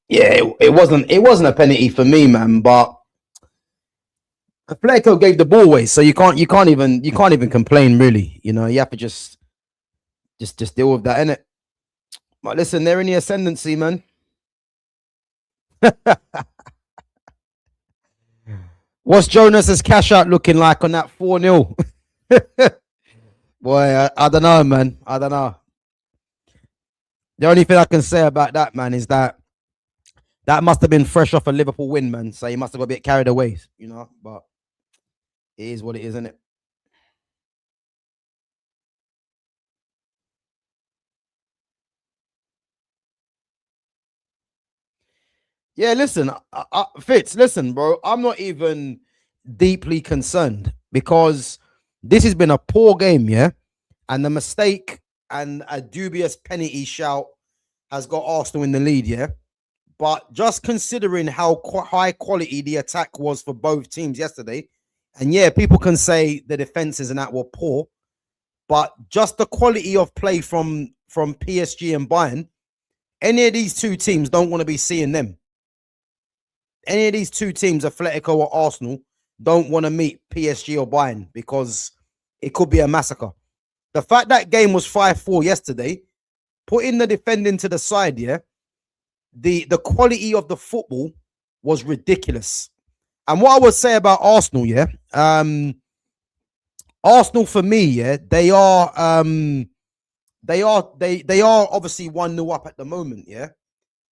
it wasn't a penalty for me, man, but Atletico gave the ball away, so you can't even complain really. You know, you have to just deal with that, innit? But listen, they're in the ascendancy, man. What's Jonas's cash out looking like on that 4-0? Boy, I don't know, man. I don't know. The only thing I can say about that, man, is that must have been fresh off a Liverpool win, man. So he must have got a bit carried away, you know. But it is what it is, isn't it? Yeah, listen, Fitz, listen, bro. I'm not even deeply concerned because this has been a poor game, yeah? And the mistake and a dubious penalty shout has got Arsenal in the lead, yeah? But just considering how high quality the attack was for both teams yesterday, and yeah, people can say the defenses and that were poor, but just the quality of play from PSG and Bayern, any of these two teams don't want to be seeing them. Any of these two teams, Atletico or Arsenal, don't want to meet PSG or Bayern because it could be a massacre. The fact that game was 5-4 yesterday, putting the defending to the side, yeah, the quality of the football was ridiculous. And what I would say about Arsenal, yeah, Arsenal for me, yeah, they are obviously 1-0 up at the moment, yeah.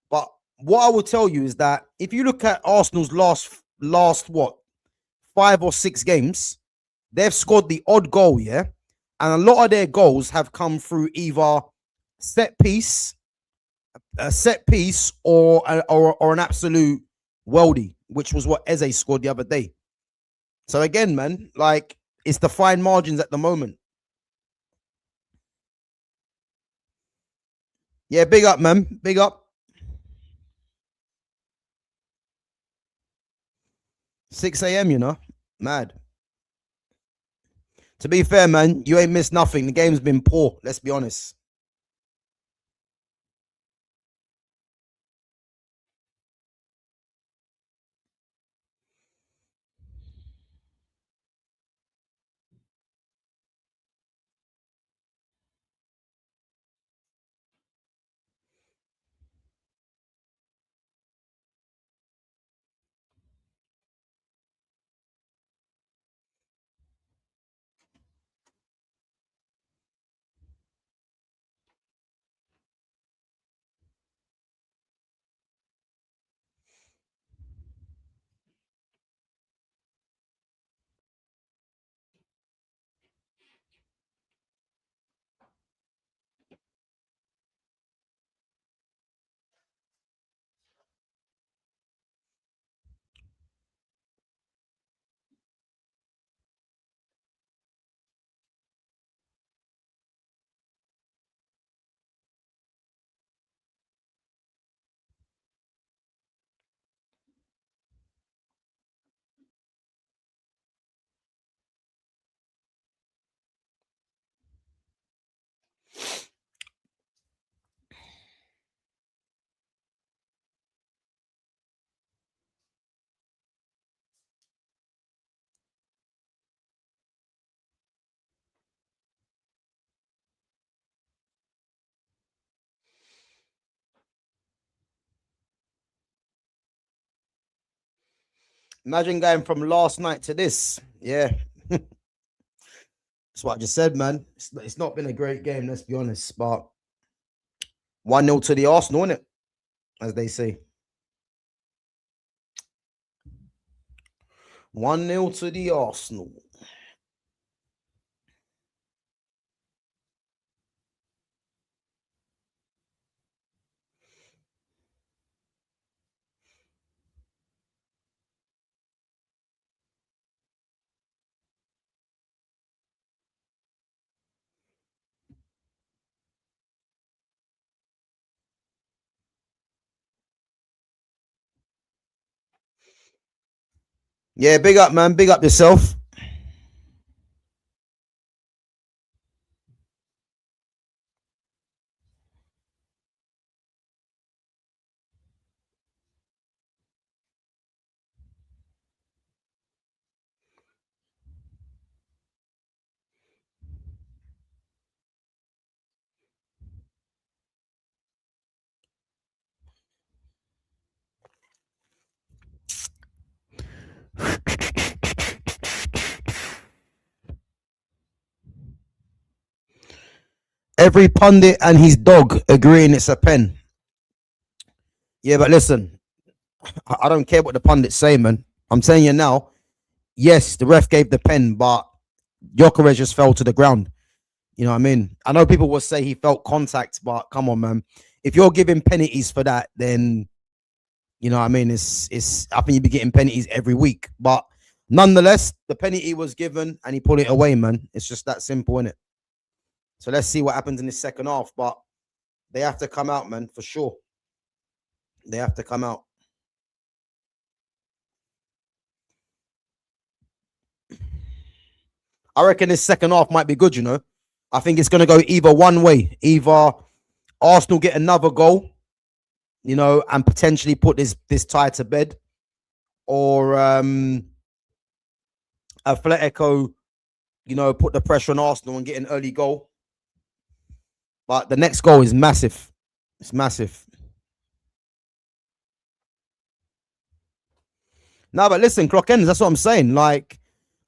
But what I will tell you is that if you look at Arsenal's last what 5 or 6 games, they've scored the odd goal, yeah, and a lot of their goals have come through either set piece, a set piece, or an absolute worldie, which was what Eze scored the other day. So again, man, like it's the fine margins at the moment. Yeah, big up, man, big up. 6 a.m. You know, mad. To be fair, man, you ain't missed nothing. The game's been poor. Let's be honest. Imagine going from last night to this. Yeah, that's what I just said, man. It's not been a great game, let's be honest. But 1-0 to the Arsenal, innit? As they say. 1-0 to the Arsenal. Yeah, big up, man. Big up yourself. Every pundit and his dog agreeing it's a pen. Yeah, but listen, I don't care what the pundits say, man. I'm telling you now. Yes, the ref gave the pen, but Gyökeres just fell to the ground. You know what I mean? I know people will say he felt contact, but come on, man. If you're giving penalties for that, then you know what I mean. It's. I think you'd be getting penalties every week, but nonetheless, the penalty was given and he put it away, man. It's just that simple, innit? So let's see what happens in the second half. But they have to come out, man, for sure. They have to come out. I reckon this second half might be good, you know. I think it's going to go either one way. Either Arsenal get another goal, you know, and potentially put this tie to bed, or Atletico, you know, put the pressure on Arsenal and get an early goal. But the next goal is massive. It's massive. No, but listen, clock ends. That's what I'm saying. Like,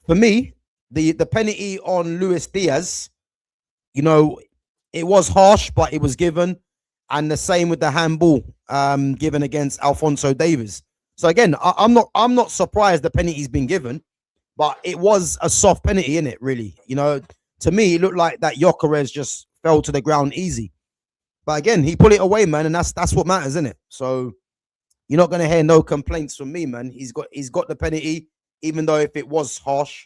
for me, the penalty on Luis Diaz, you know, it was harsh, but it was given. And the same with the handball given against Alphonso Davies. So again, I'm not surprised the penalty's been given, but it was a soft penalty, in it, really. You know, to me, it looked like that Gyökeres just fell to the ground easy. But again, he put it away, man, and that's what matters, isn't it? So you're not gonna hear no complaints from me, man. He's got the penalty, even though if it was harsh,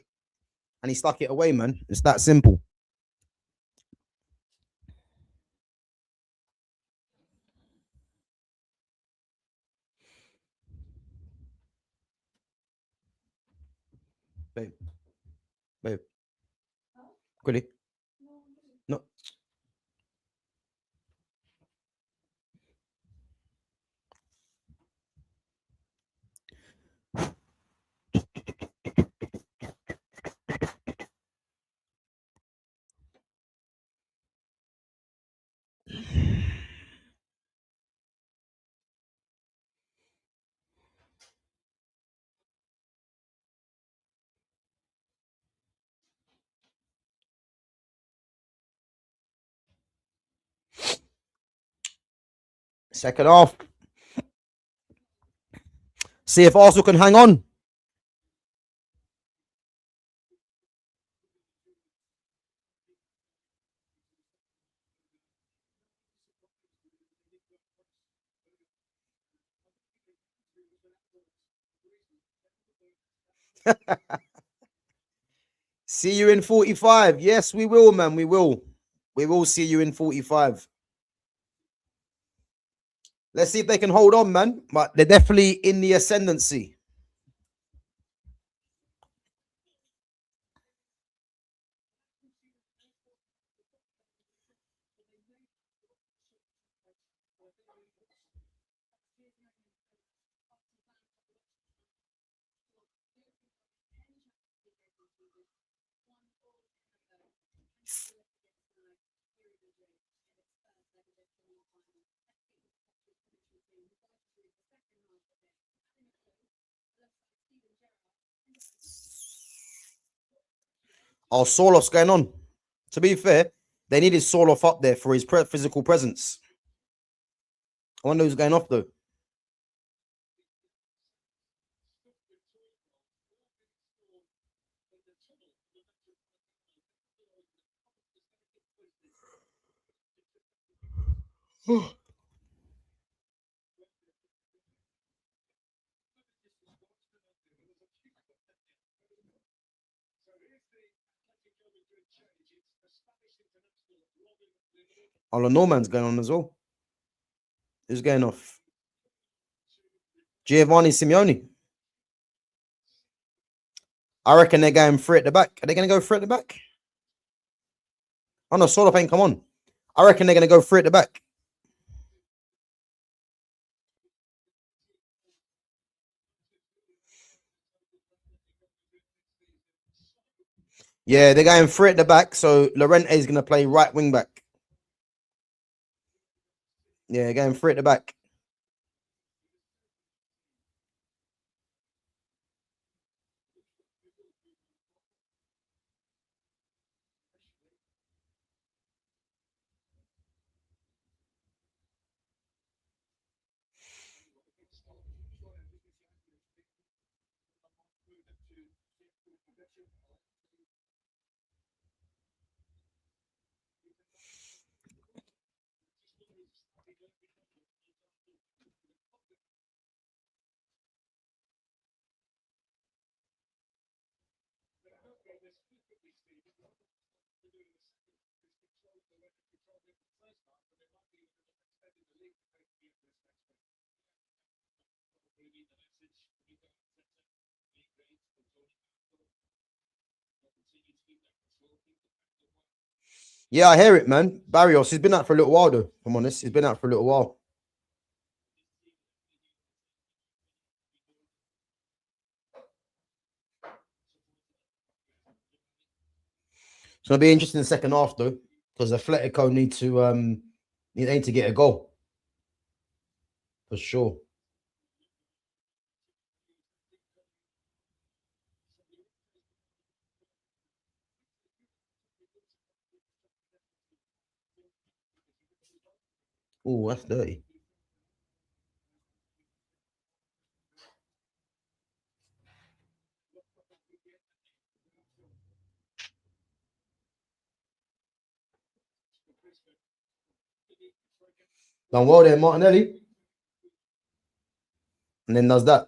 and he stuck it away, man. It's that simple. Babe, babe, quickly. No. Second half. See if Arsenal can hang on. See you in 45. Yes, we will, man. We will. We will see you in 45. Let's see if they can hold on, man. But they're definitely in the ascendancy. Oh, Sorloth's going on. To be fair, they needed Sorloth up there for his physical presence. I wonder who's going off though. Oh, the Norman's going on as well. Who's going off? Giovanni Simeone. I reckon they're going free at the back. Are they going to go free at the back? Oh no, Sorloth ain't come on. I reckon they're going to go free at the back. Yeah, they're going free at the back. So Llorente is going to play right wing back. Yeah, going free at the back. Yeah, I hear it, man. Barrios, he's been out for a little while, though. If I'm honest, he's been out for a little while. So it'll be interesting in the second half, though, because Atletico need to get a goal for sure. Oh, that's dirty. Done well there, Martinelli, and then does that.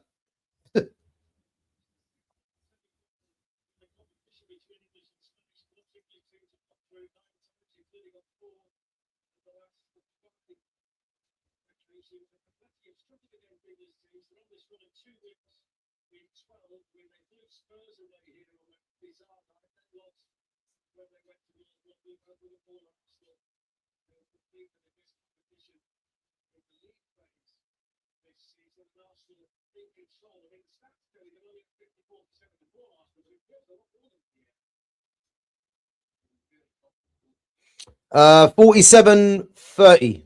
Uh, 47-30.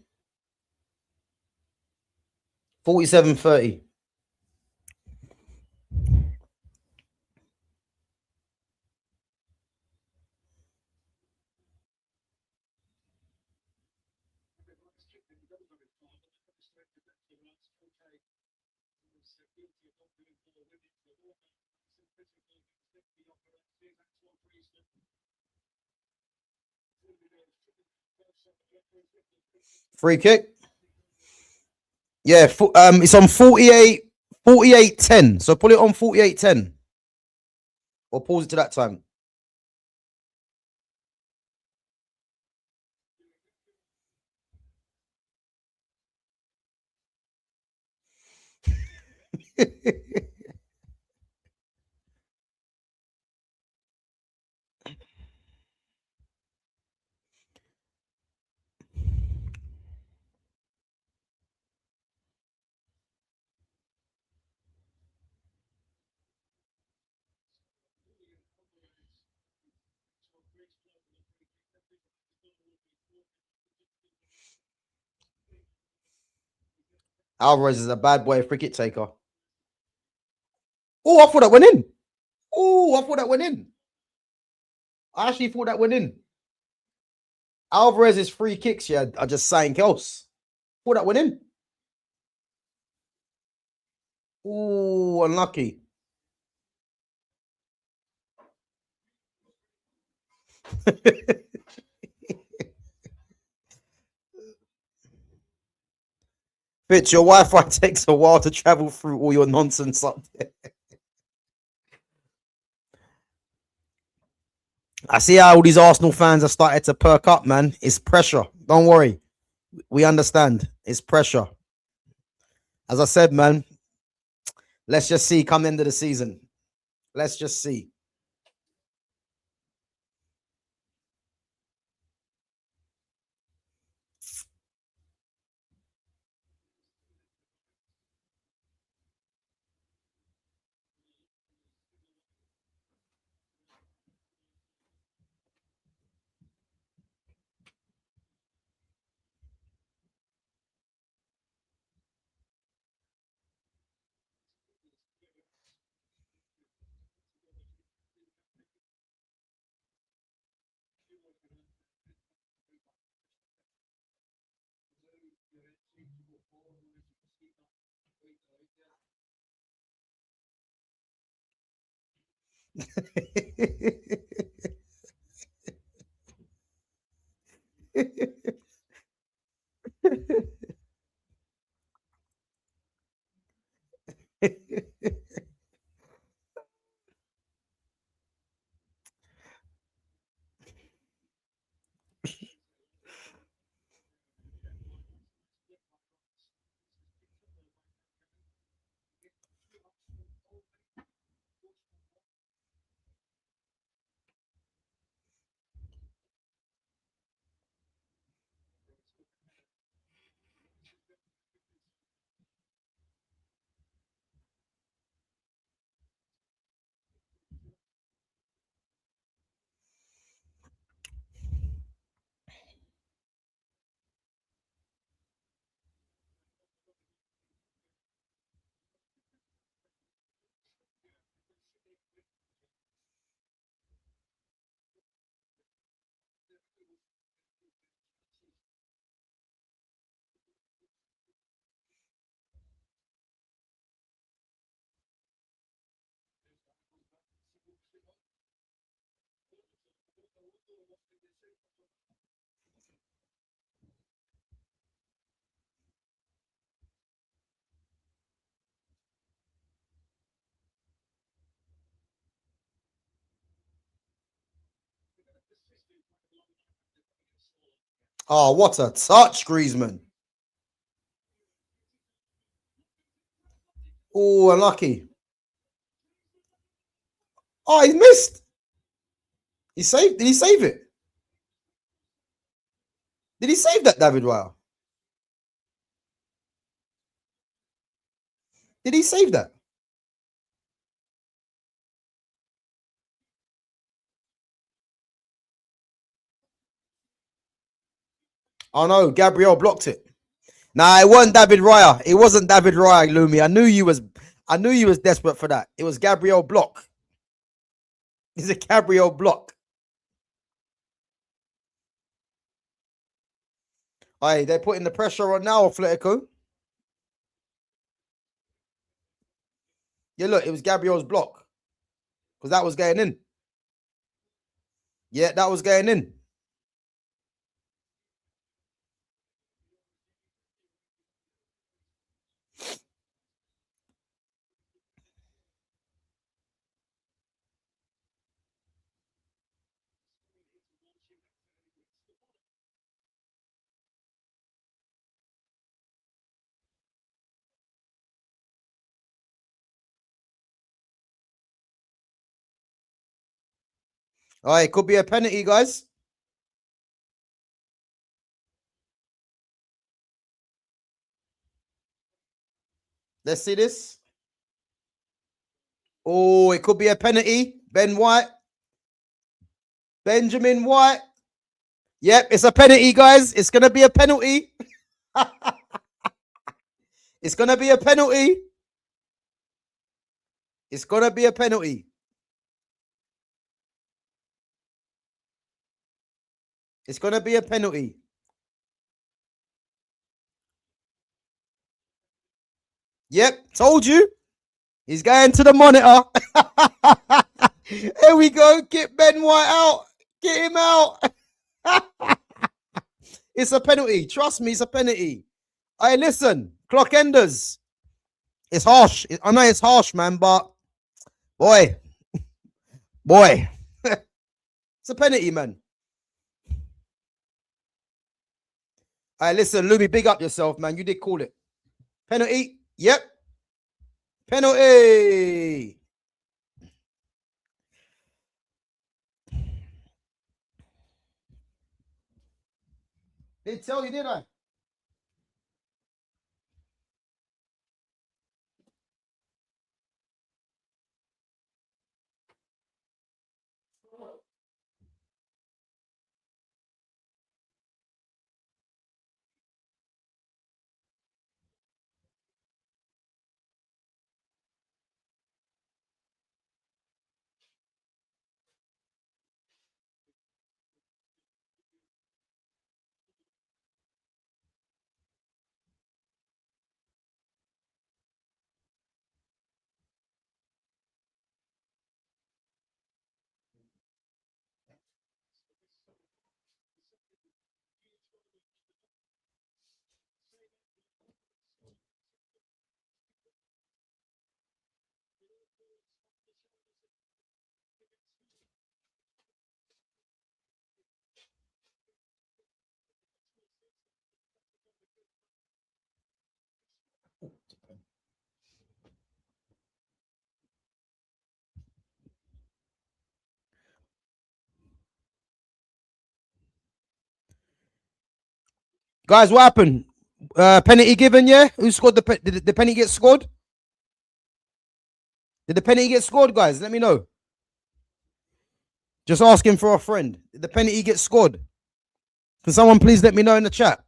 47-30. Free kick. Yeah, it's on 48-10. So put it on 48-10. Or pause it to that time. Alvarez is a bad boy free kick taker. Oh, I thought that went in. Oh, I thought that went in. I actually thought that went in. Alvarez's free kicks, yeah, are just something else. Thought that went in. Oh, unlucky. Fitz, your Wi-Fi takes a while to travel through all your nonsense up there. I see how all these Arsenal fans are started to perk up, man. It's pressure. Don't worry. We understand. It's pressure. As I said, man, let's just see come end of the season. Let's just see. Oh, what a touch, Griezmann. Oh, unlucky. Oh, he missed. He saved. Did he save it? Did he save that, David Raya? Did he save that? Oh no, Gabriel blocked it. Nah, it wasn't David Raya. It wasn't David Raya, Lumi. I knew you was desperate for that. It was Gabriel block. It's a Gabriel block. Hey, they're putting the pressure on now, Atletico. Yeah, look, it was Gabriel's block. Because that was going in. Yeah, that was going in. All right, it could be a penalty, guys. Let's see this. Oh, it could be a penalty. Ben White. Benjamin White. Yep, it's a penalty, guys. It's going to be a penalty. It's going to be a penalty. It's going to be a penalty. It's going to be a penalty. Yep, told you. He's going to the monitor. Here we go. Get Ben White out. Get him out. It's a penalty. Trust me, it's a penalty. Hey, listen, clock enders. It's harsh. I know it's harsh, man, but boy, it's a penalty, man. Hey, listen, Lumi, big up yourself, man. You did call it. Penalty. Yep. Penalty. Did tell you, did I? Guys, what happened? Penalty given, yeah? Who scored did the penalty get scored? Did the penalty get scored, guys? Let me know. Just asking for a friend. Did the penalty get scored? Can someone please let me know in the chat?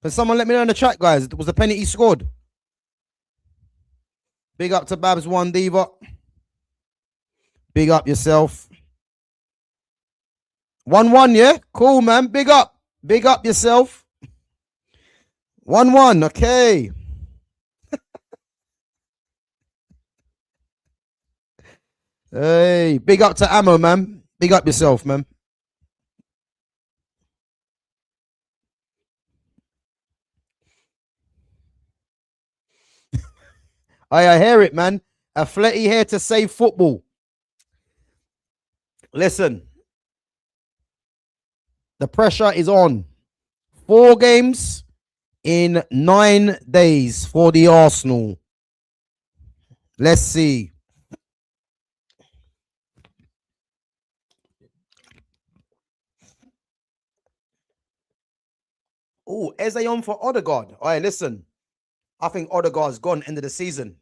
Can someone let me know in the chat, guys? Was the penalty scored? Big up to Babs One Diva. Big up yourself. 1-1, yeah? Cool, man. Big up. Big up yourself. 1-1, okay. Hey, big up to Ammo, man. Big up yourself, man. I hear it, man. Atleti here to save football. Listen. The pressure is on. 4 games in 9 days for the Arsenal. Let's see. Oh, Eze on for Odegaard. All right, listen. I think Odegaard's gone end of the season.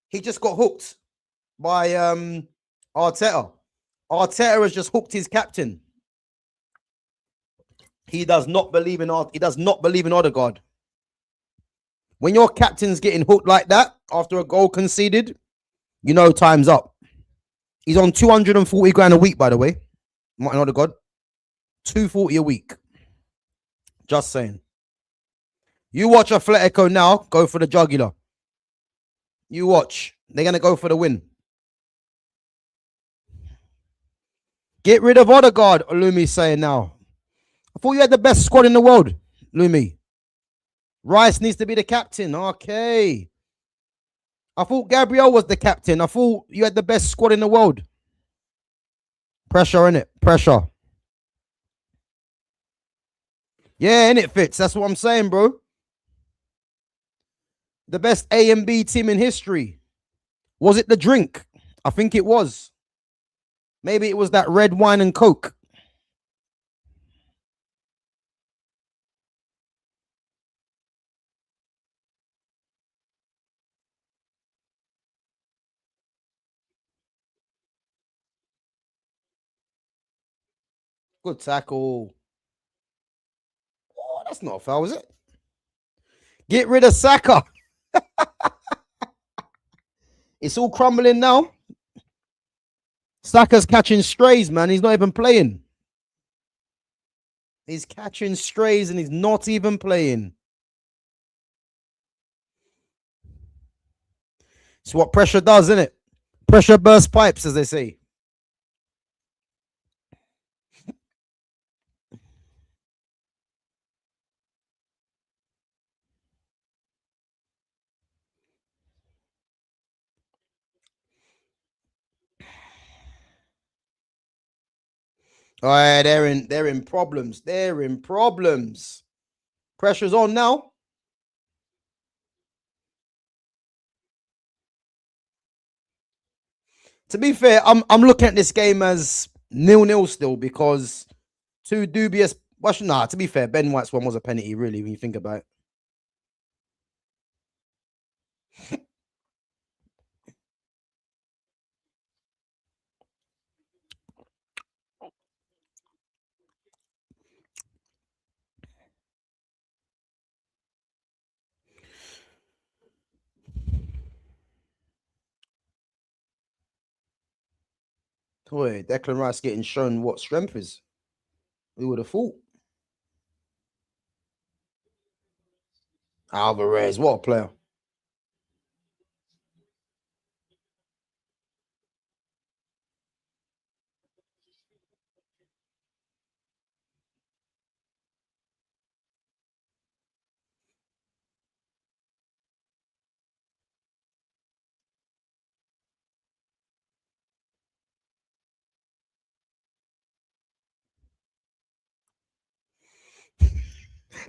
He just got hooked by Arteta. Arteta has just hooked his captain. He does not believe in Odegaard. When your captain's getting hooked like that after a goal conceded, you know time's up. He's on 240 grand a week, by the way. Martin Odegaard. 240 a week. Just saying. You watch Atletico now, go for the jugular. You watch. They're going to go for the win. Get rid of Odegaard, Lumi's saying now. I thought you had the best squad in the world, Lumi. Rice needs to be the captain. Okay. I thought Gabriel was the captain. I thought you had the best squad in the world. Pressure, innit? Pressure. Yeah, innit, Fitz? That's what I'm saying, bro. The best A and B team in history. Was it the drink? I think it was. Maybe it was that red wine and Coke. Good tackle. Oh, that's not a foul, is it? Get rid of Saka. It's all crumbling now. Saka's catching strays, man. He's not even playing. He's catching strays and he's not even playing. It's what pressure does, isn't it? Pressure bursts pipes, as they say. All right, they're in problems. They're in problems. Pressure's on now. To be fair, I'm looking at this game as 0-0 still because two dubious. Well, nah, to be fair, Ben White's one was a penalty, really, when you think about it. Boy, Declan Rice getting shown what strength is. Who would have thought? Alvarez, what a player.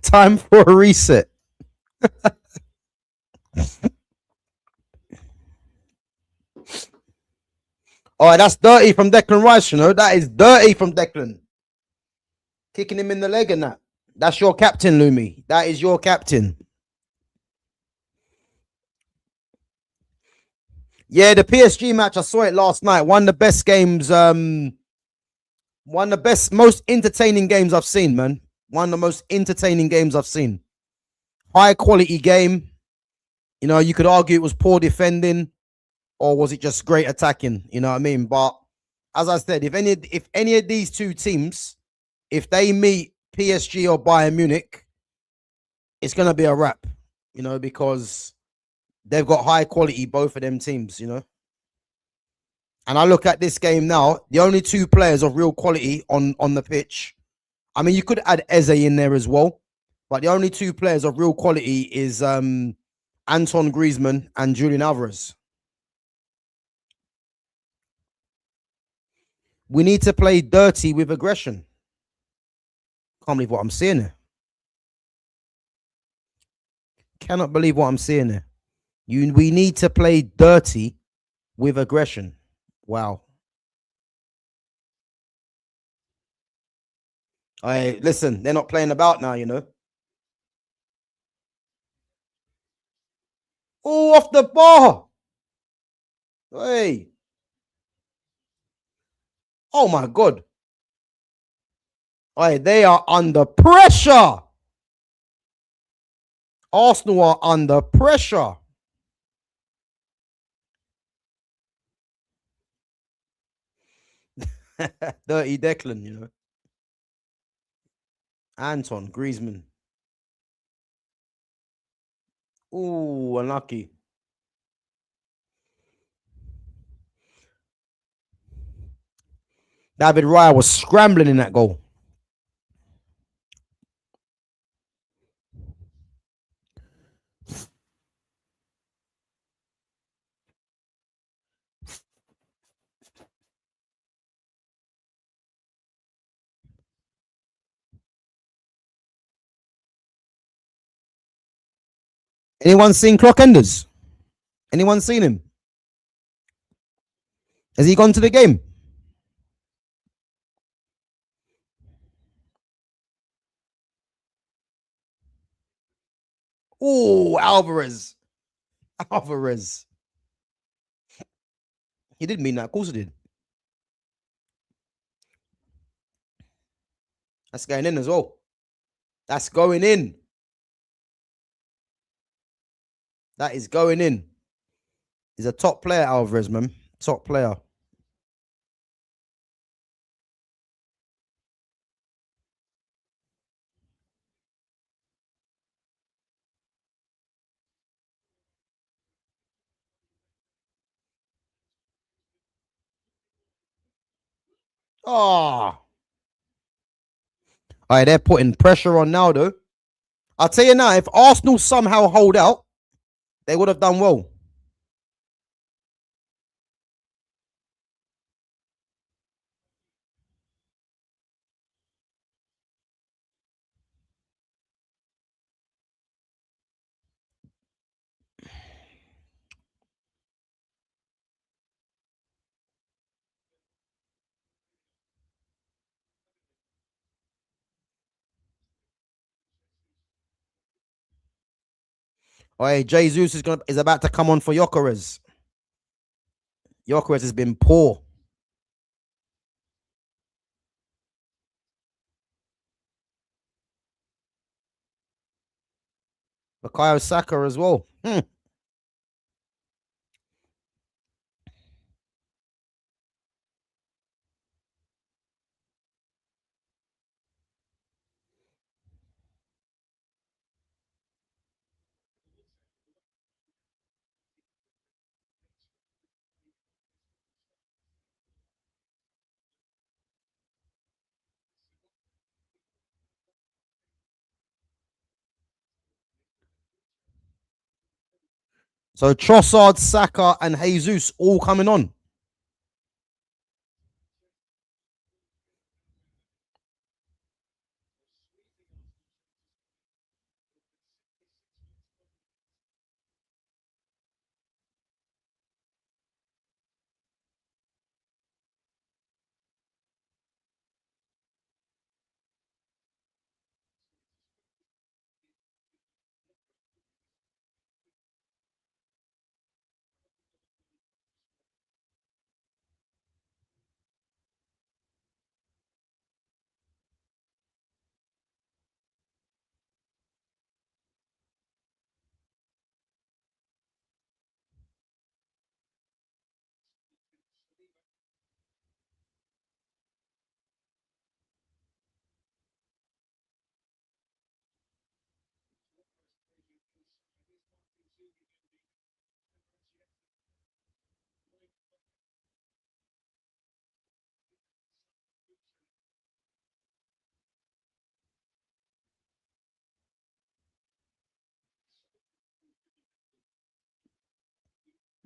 Time for a reset. All right, that's dirty from Declan Rice, you know. That is dirty from Declan. Kicking him in the leg and that. That's your captain, Lumi. That is your captain. Yeah, the PSG match, I saw it last night. One of the best games, one of the best, most entertaining games I've seen, man. One of the most entertaining games I've seen. High quality game. You know, you could argue it was poor defending or was it just great attacking? You know what I mean? But as I said, if any of these two teams, if they meet PSG or Bayern Munich, it's gonna be a wrap, you know, because they've got high quality, both of them teams, you know. And I look at this game now, the only two players of real quality on the pitch. I mean, you could add Eze in there as well, but the only two players of real quality is Anton Griezmann and Julian Alvarez. We need to play dirty with aggression. Can't believe what I'm seeing there. Cannot believe what I'm seeing there. We need to play dirty with aggression. Wow. Listen, they're not playing about now, you know. Oh, off the bar. Hey. Oh my God. They are under pressure. Arsenal are under pressure. Dirty Declan, you know. Anton Griezmann. Ooh, unlucky. David Raya was scrambling in that goal. Anyone seen Clock Enders? Anyone seen him? Has he gone to the game? Oh, Alvarez. Alvarez. He didn't mean that. Of course he did. That's going in as well. That's going in. That is going in. He's a top player, Alvarez, man. Top player. Oh. All right, they're putting pressure on now, though. I'll tell you now, if Arsenal somehow hold out, they would have done well. All right, Jesus is about to come on for Gyökeres. Gyökeres has been poor. Bukayo Saka as well. So Trossard, Saka, and Jesus all coming on.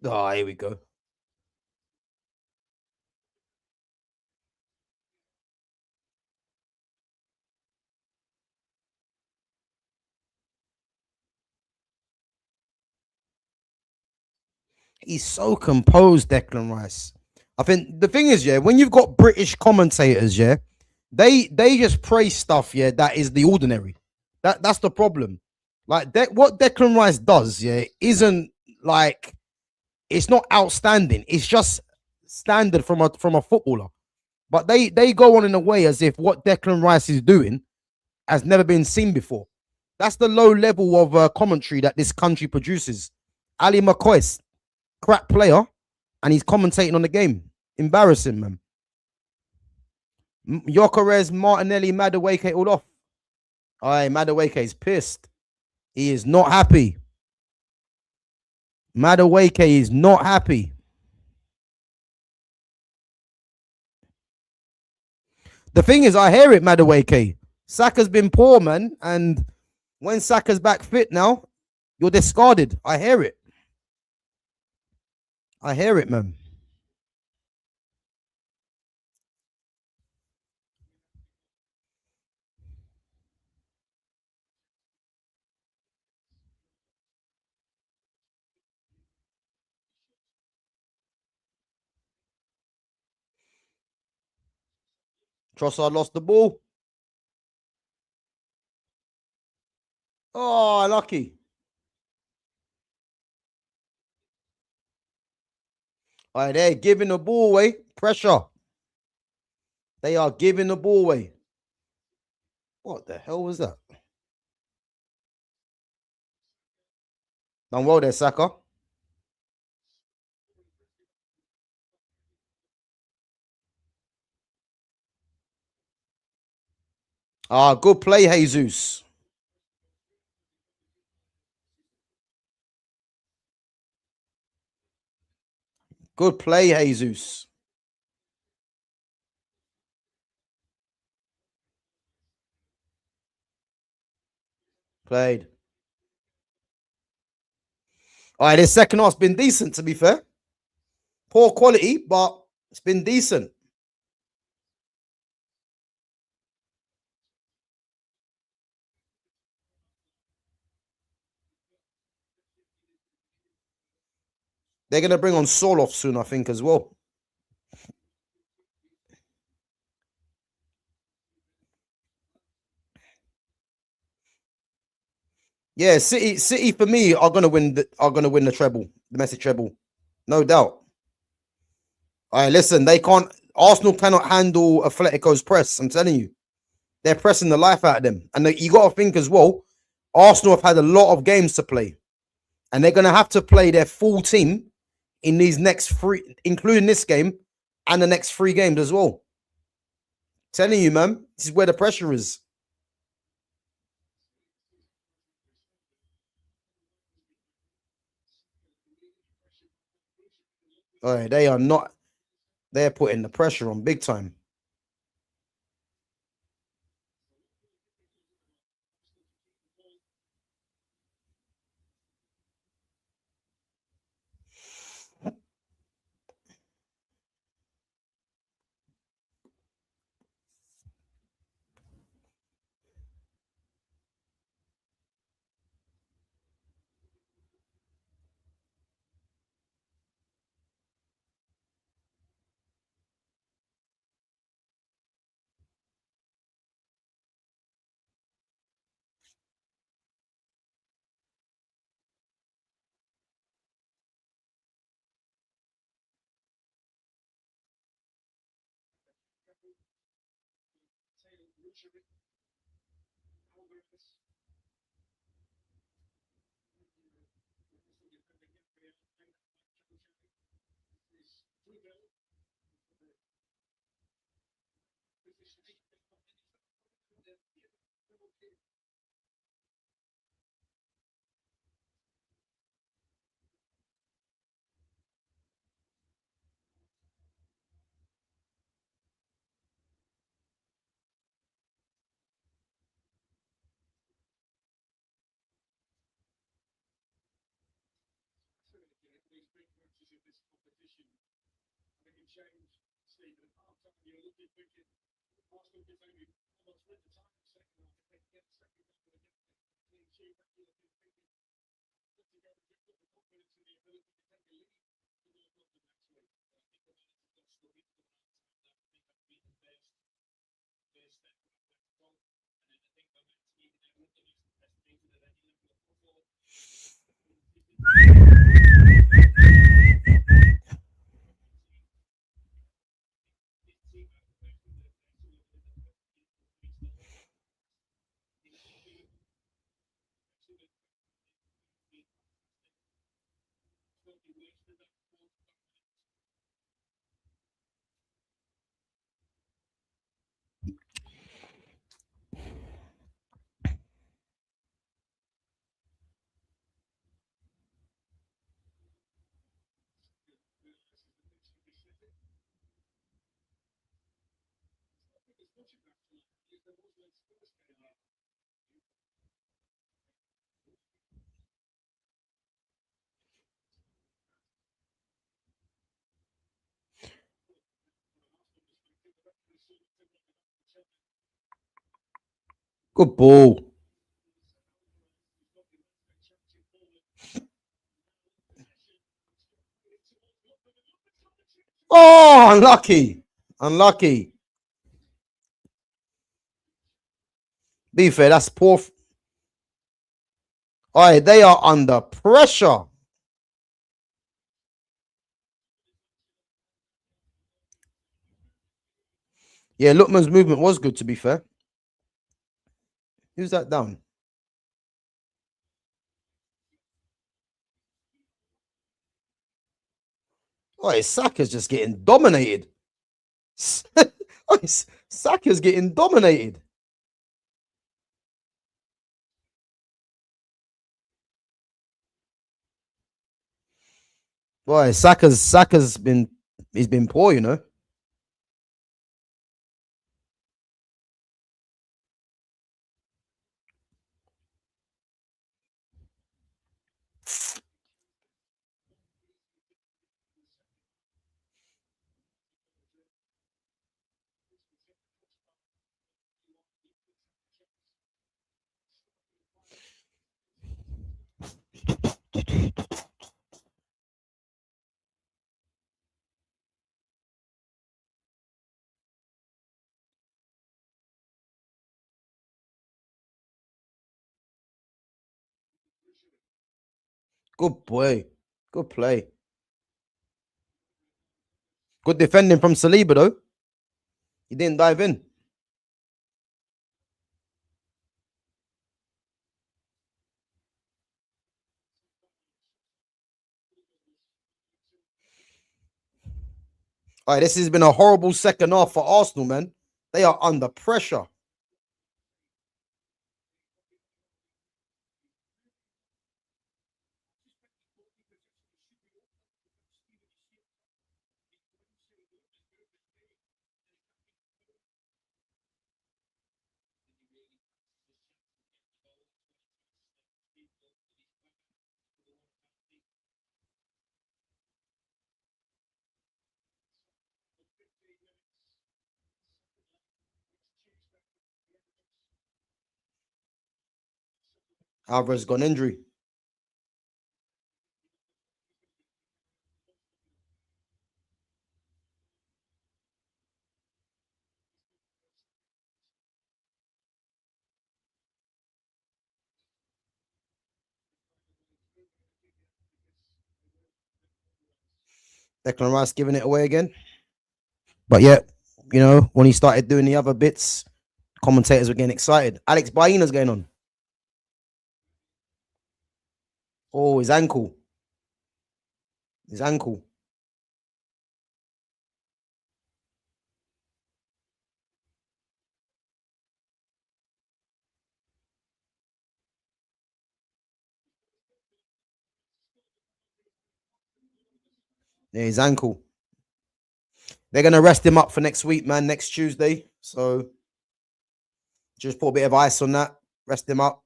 Oh, here we go. He's so composed, Declan Rice. I think the thing is, yeah, when you've got British commentators, yeah, they just praise stuff, yeah, that is the ordinary. That's the problem. Like what Declan Rice does, yeah, isn't like it's not outstanding. It's just standard from a footballer. But they go on in a way as if what Declan Rice is doing has never been seen before. That's the low level of commentary that this country produces. Ali McCoy, crap player, and he's commentating on the game. Embarrassing, man. Gyökeres, Martinelli, Madueke all off. All right, Madueke is pissed. He is not happy. Madueke is not happy. The thing is, I hear it, Madueke. Saka's been poor, man, and when Saka's back fit now, you're discarded. I hear it. I hear it, man. Trossard lost the ball. Oh, lucky. All right, they're giving the ball away. Pressure. They are giving the ball away. What the hell was that? Done well there, Saka. Ah, good play, Jesus. Good play, Jesus. Played. All right, this second half's been decent, to be fair. Poor quality, but it's been decent. They're going to bring on Soloff soon, I think, as well. Yeah, City for me are gonna win the treble, the domestic treble, no doubt. All right, listen, they can't. Arsenal cannot handle Atletico's press. I'm telling you, they're pressing the life out of them, and you got to think as well. Arsenal have had a lot of games to play, and they're gonna have to play their full team in these next three, including this game and the next three games as well. Telling you, man, this is where the pressure is. All right, they are not. They're putting the pressure on big time. Good ball. Oh, unlucky. Unlucky. Be fair, that's poor. All right, they are under pressure. Yeah, Lookman's movement was good, to be fair. Who's that down? Oh, Saka's just getting dominated. Oh, Saka's getting dominated. Boy, Saka's been he's been poor, you know. Good boy. Good play. Good defending from Saliba though. He didn't dive in. All right, this has been a horrible second half for Arsenal, man. They are under pressure. Alvarez got an injury. Declan Rice giving it away again. But yeah, you know, when he started doing the other bits, commentators were getting excited. Alex Baina's going on. Oh, his ankle. His ankle. Yeah, his ankle. They're gonna rest him up for next week, man. Next Tuesday. So just put a bit of ice on that. Rest him up.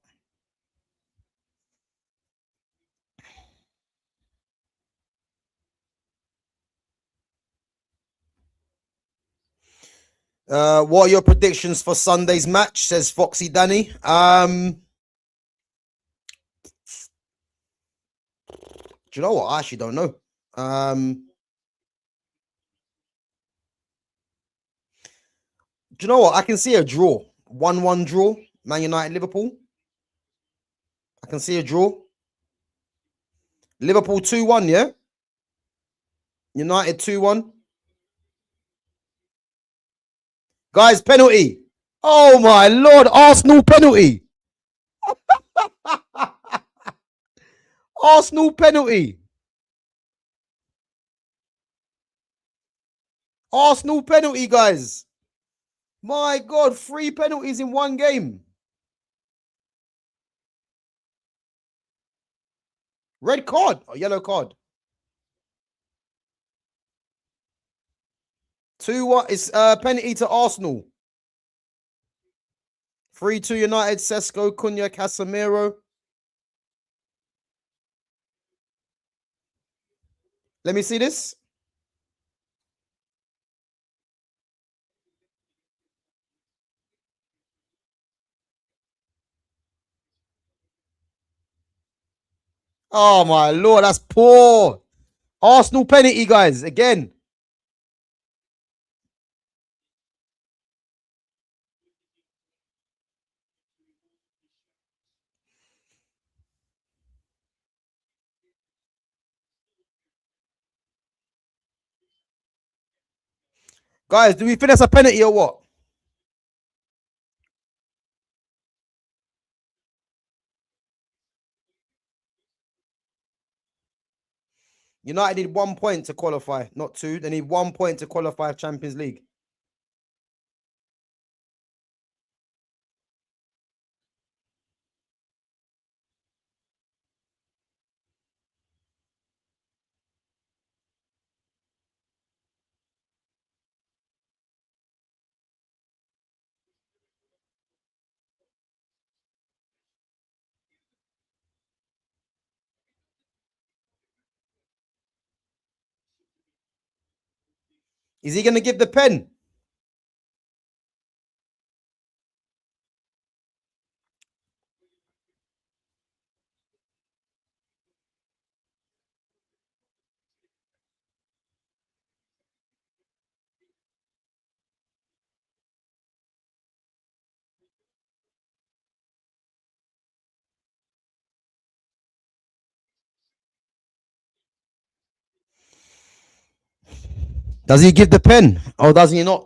What are your predictions for Sunday's match? Says Foxy Danny. Do you know what? I actually don't know. Do you know what? I can see a draw. 1-1 draw. Man United, Liverpool. I can see a draw. Liverpool 2-1, yeah? United 2-1. Guys, penalty. Oh my lord, Arsenal penalty. Arsenal penalty. Arsenal penalty, guys. My God, 3 penalties in one game. Red card or yellow card? 2-1. It's penalty to Arsenal. 3-2 United, Sesko, Cunha, Casemiro. Let me see this. Oh my lord, that's poor. Arsenal penalty, guys. Again. Guys, do we think that's a penalty or what? United need 1 point to qualify, not 2. They need 1 point to qualify Champions League. Is he going to give the pen? Does he give the pen or does he not?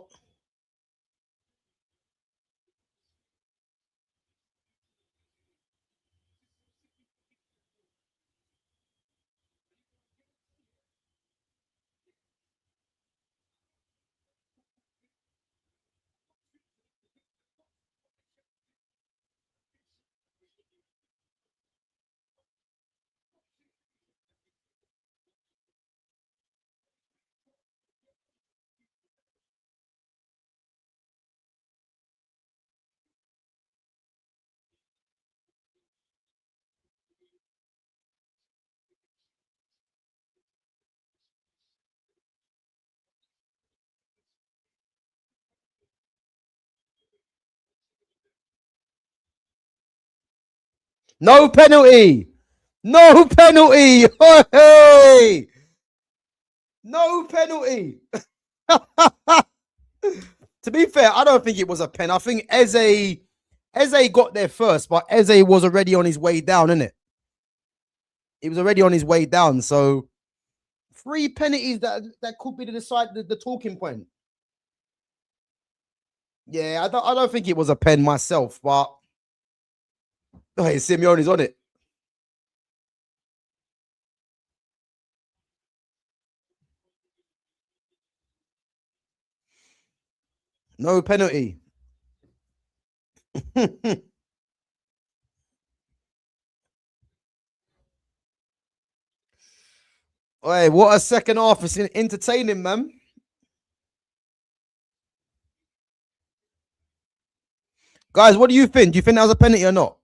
No penalty. No penalty. Hey! No penalty. To be fair, I don't think it was a pen. I think Eze got there first, but Eze was already on his way down, innit? He was already on his way down. So 3 penalties that could be the talking point. Yeah, I don't think it was a pen myself, but hey, Simeone's on it. No penalty. Hey, what a second half. It's entertaining, man. Guys, what do you think? Do you think that was a penalty or not?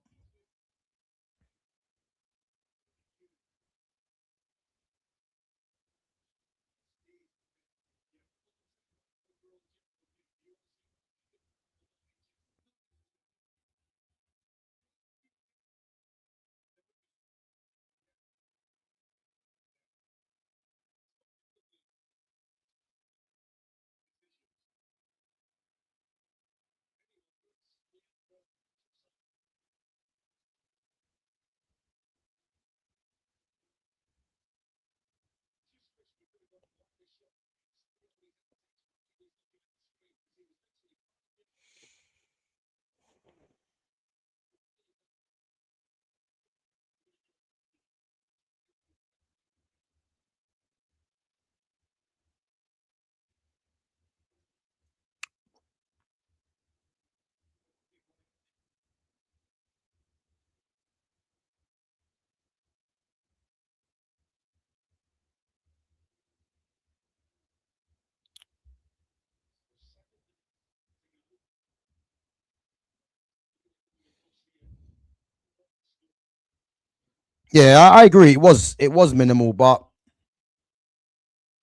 Yeah, I agree. It was minimal, but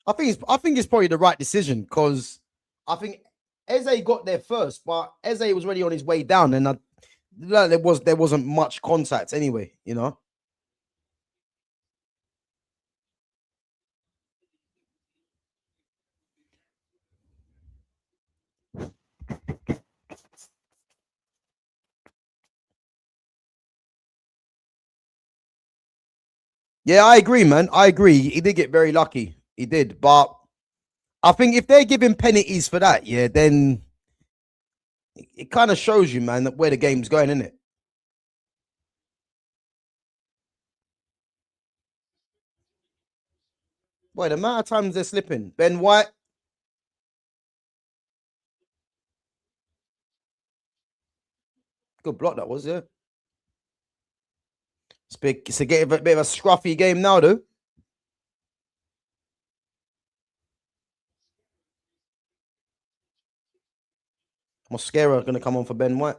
I think it's probably the right decision because I think Eze got there first, but Eze was already on his way down, and there wasn't much contact anyway. You know. Yeah, I agree, man. I agree. He did get very lucky. He did, but I think if they're giving penalties for that, yeah, then it kind of shows you, man, that where the game's going, isn't it? Boy, the amount of times they're slipping. Ben White, good block that was, yeah. It's a bit of a scruffy game now, though. Mosquera going to come on for Ben White.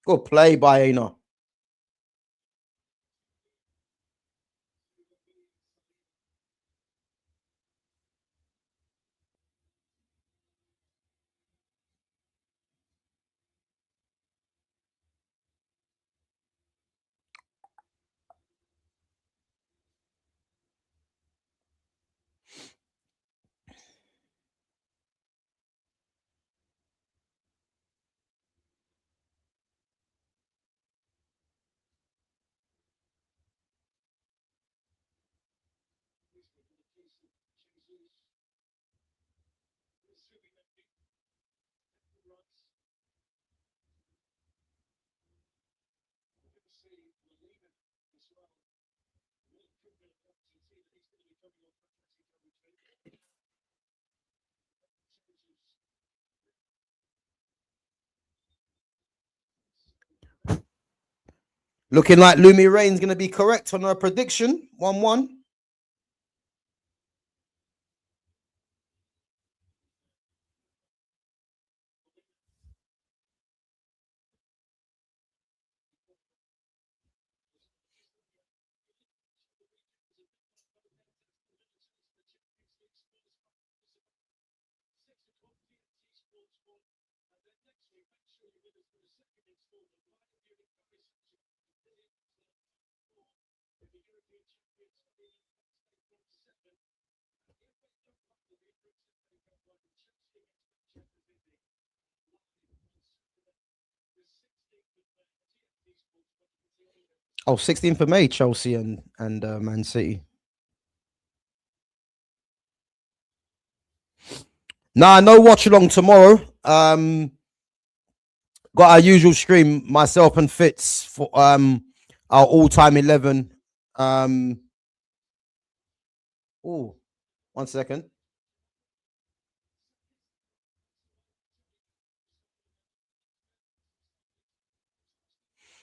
Good play by Aina. Looking like Lumi Rain's going to be correct on her prediction. 1-1. Oh, 16th of May, Chelsea and Man City. Nah, no watch along tomorrow. Got our usual stream, myself and Fitz for our all-time 11. Oh, 1 second.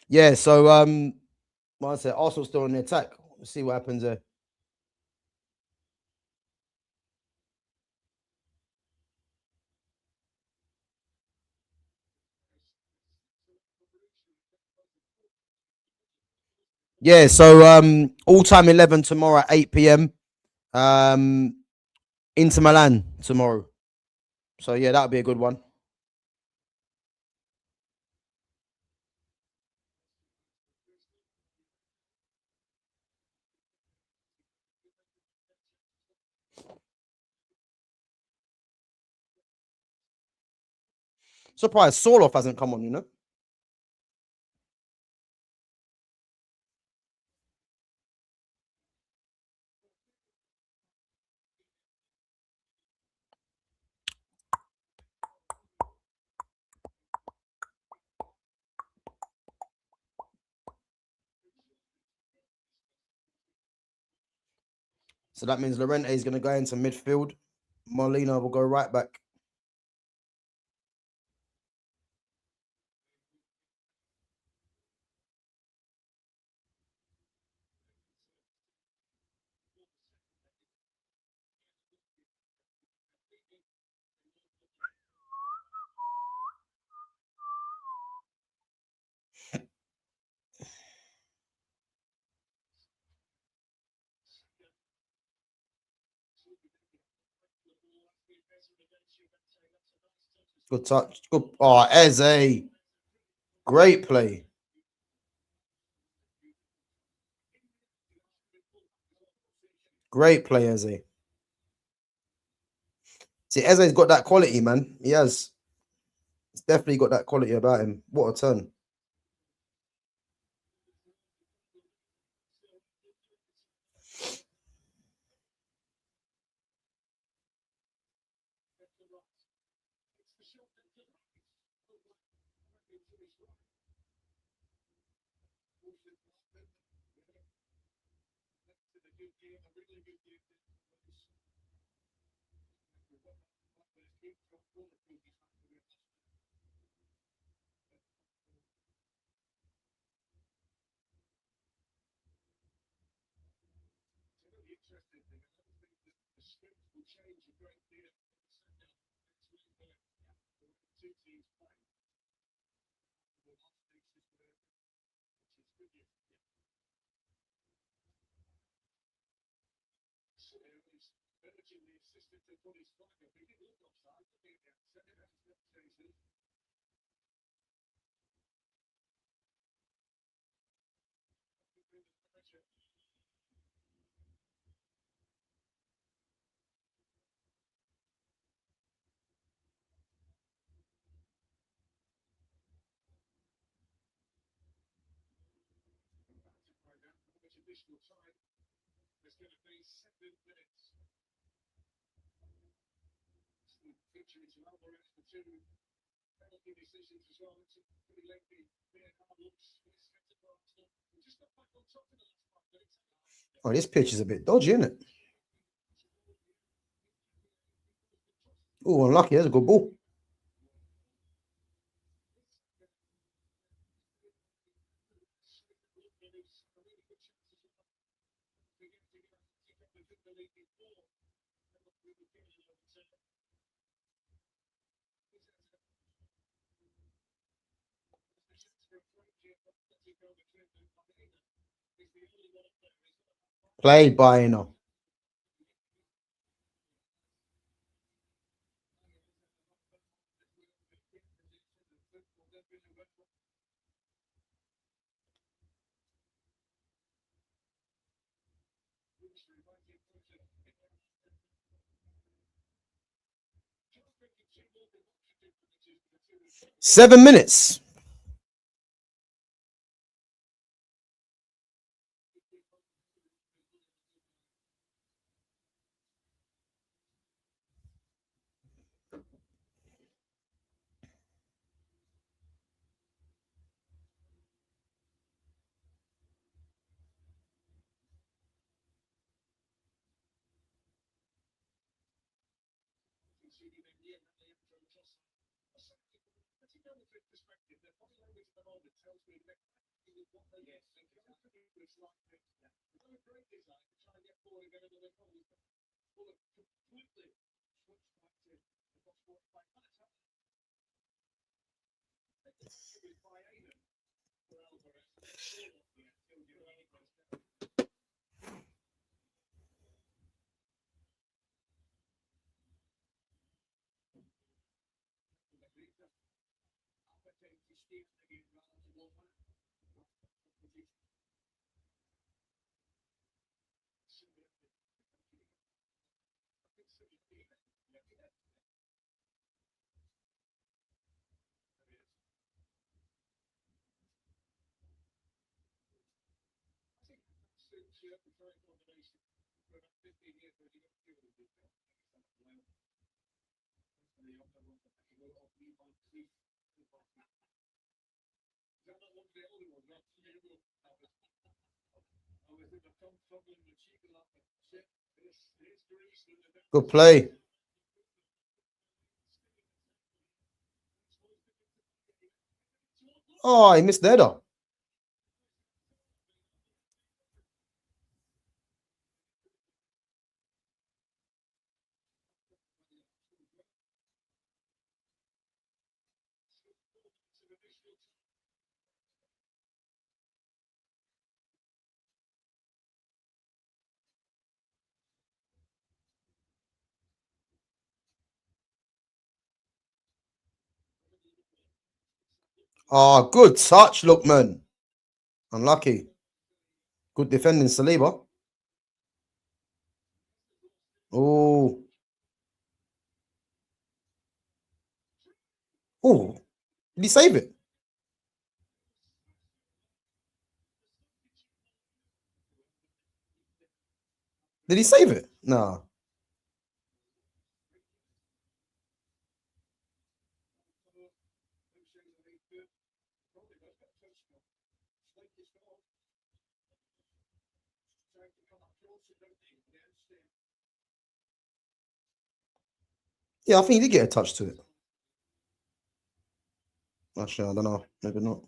Yeah, so what I said, Arsenal still on the attack. Let's see what happens there. Yeah, so all-time 11 tomorrow at 8 p.m. Inter Milan tomorrow. So yeah, that'll be a good one. Surprised Sorloth hasn't come on, you know. So that means Llorente is going to go into midfield. Molina will go right back. Good touch. Good. Oh, Eze. Great play. Great play, Eze. See, Eze's got that quality, man. He has. He's definitely got that quality about him. What a turn. Oh, this pitch is a bit dodgy, isn't it? Oh, unlucky. That's a good ball. Played by, 7 minutes. Good play. Oh, he missed the header. Oh, good touch, Lookman. Unlucky. Good defending, Saliba. Oh. Oh. Did he save it? Did he save it? No. Yeah, I think he did get a touch to it. Actually, I don't know. Maybe not.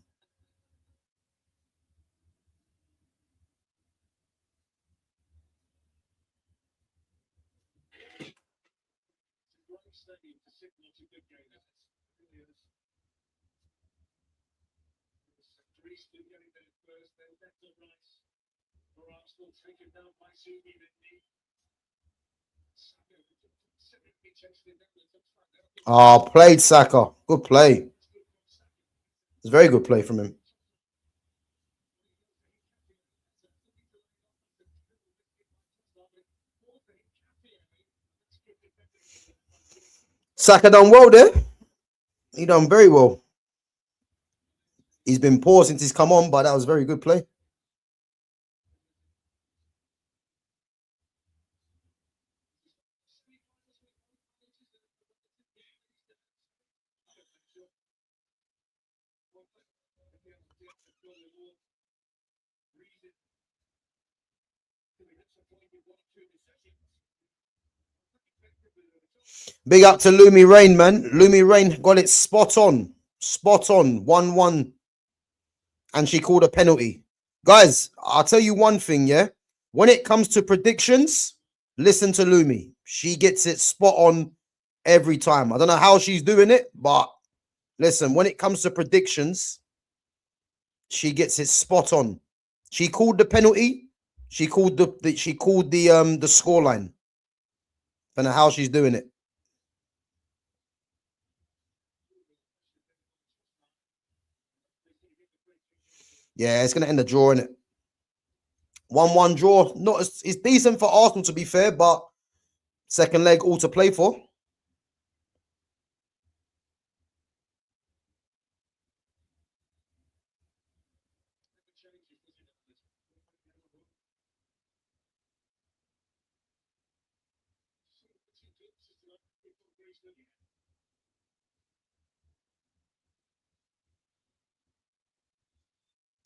Oh, played Saka. Good play. It's a very good play from him. Saka done well there. He done very well. He's been poor since he's come on, but that was a very good play. Big up to Lumi Rain, man. Lumi Rain got it spot on. Spot on. 1-1. And she called a penalty. Guys, I'll tell you one thing, yeah? When it comes to predictions, listen to Lumi. She gets it spot on every time. I don't know how she's doing it, but listen, when it comes to predictions, she gets it spot on. She called the penalty. She called the scoreline. I don't know how she's doing it. Yeah, it's gonna end the draw, innit? 1-1 draw. Not as, it's decent for Arsenal to be fair, but second leg all to play for.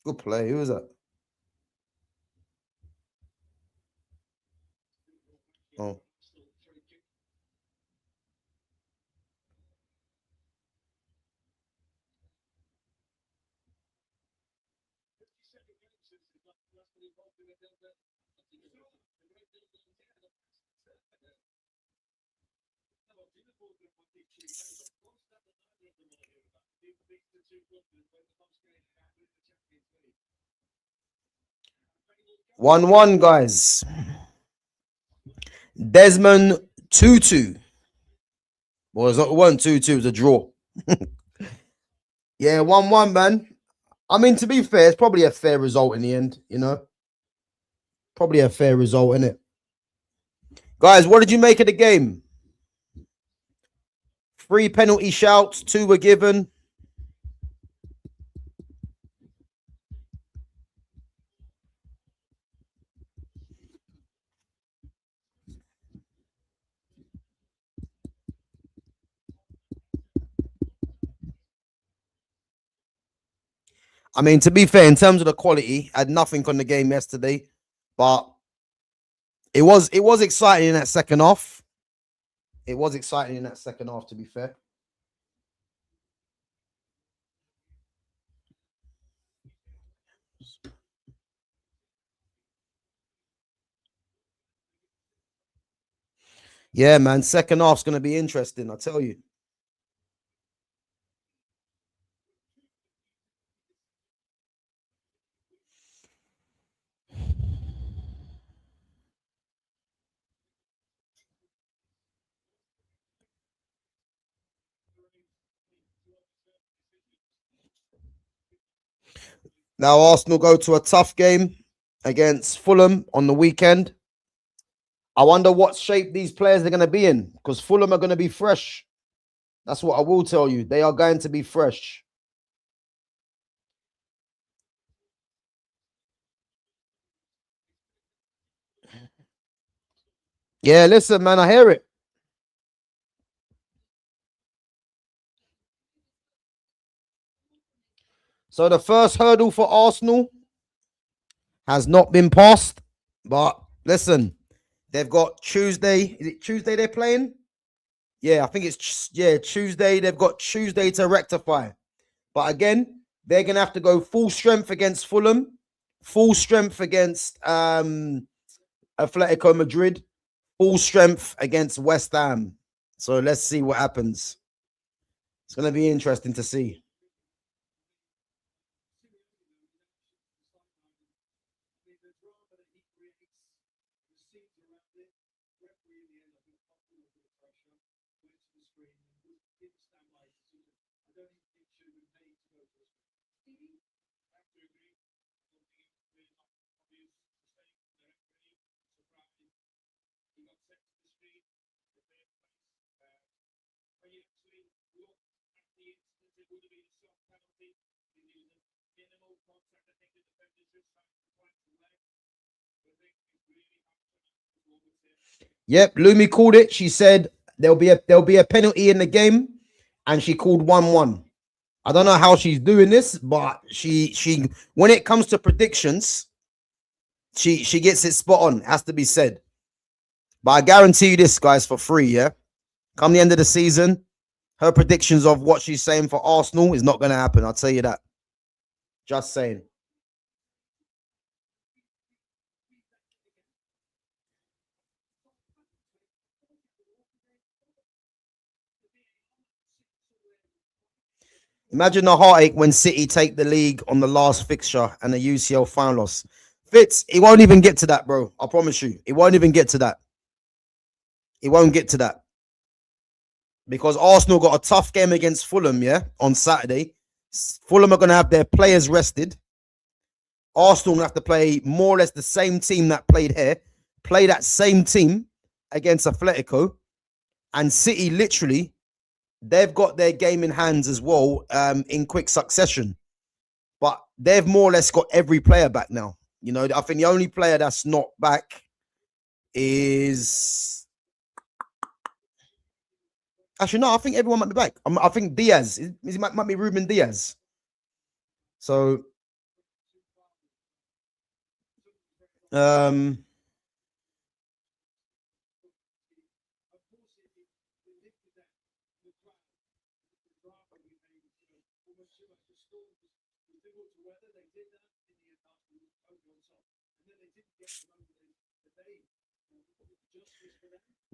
Good play. Who was that? Oh. One, guys. Desmond Tutu. Well, it wasn't 2-2, it was a draw. Yeah, 1-1, man. I mean, to be fair, it's probably a fair result in the end, you know? Probably a fair result, innit? Guys, what did you make of the game? 3 penalty shouts, 2 were given. I mean, to be fair, in terms of the quality, I had nothing on the game yesterday, but it was exciting in that second half. It was exciting in that second half, to be fair. Yeah, man. Second half's going to be interesting, I tell you. Now, Arsenal go to a tough game against Fulham on the weekend. I wonder what shape these players are going to be in, because Fulham are going to be fresh. That's what I will tell you. They are going to be fresh. Yeah, listen, man, I hear it. So the first hurdle for Arsenal has not been passed. But listen, they've got Tuesday. Is it Tuesday they're playing? Yeah, I think it's Tuesday. They've got Tuesday to rectify. But again, they're gonna have to go full strength against Fulham, full strength against Atletico Madrid, full strength against West Ham. So let's see what happens. It's gonna be interesting to see. Yep, Lumi called it. She said there'll be a penalty in the game, and she called 1-1. I don't know how she's doing this, but she when it comes to predictions, She gets it spot on, has to be said. But I guarantee you this, guys, for free, yeah? Come the end of the season, her predictions of what she's saying for Arsenal is not going to happen. I'll tell you that. Just saying. Imagine the heartache when City take the league on the last fixture and a UCL final loss. Fitz, it won't even get to that, bro. I promise you. It won't even get to that. It won't get to that. Because Arsenal got a tough game against Fulham, yeah, on Saturday. Fulham are going to have their players rested. Arsenal have to play more or less the same team that played here, play that same team against Atletico, and City literally, they've got their game in hands as well in quick succession. But they've more or less got every player back now. You know, I think the only player that's not back is... Actually, no, I think everyone might be back. I think Diaz. It might be Ruben Diaz. So...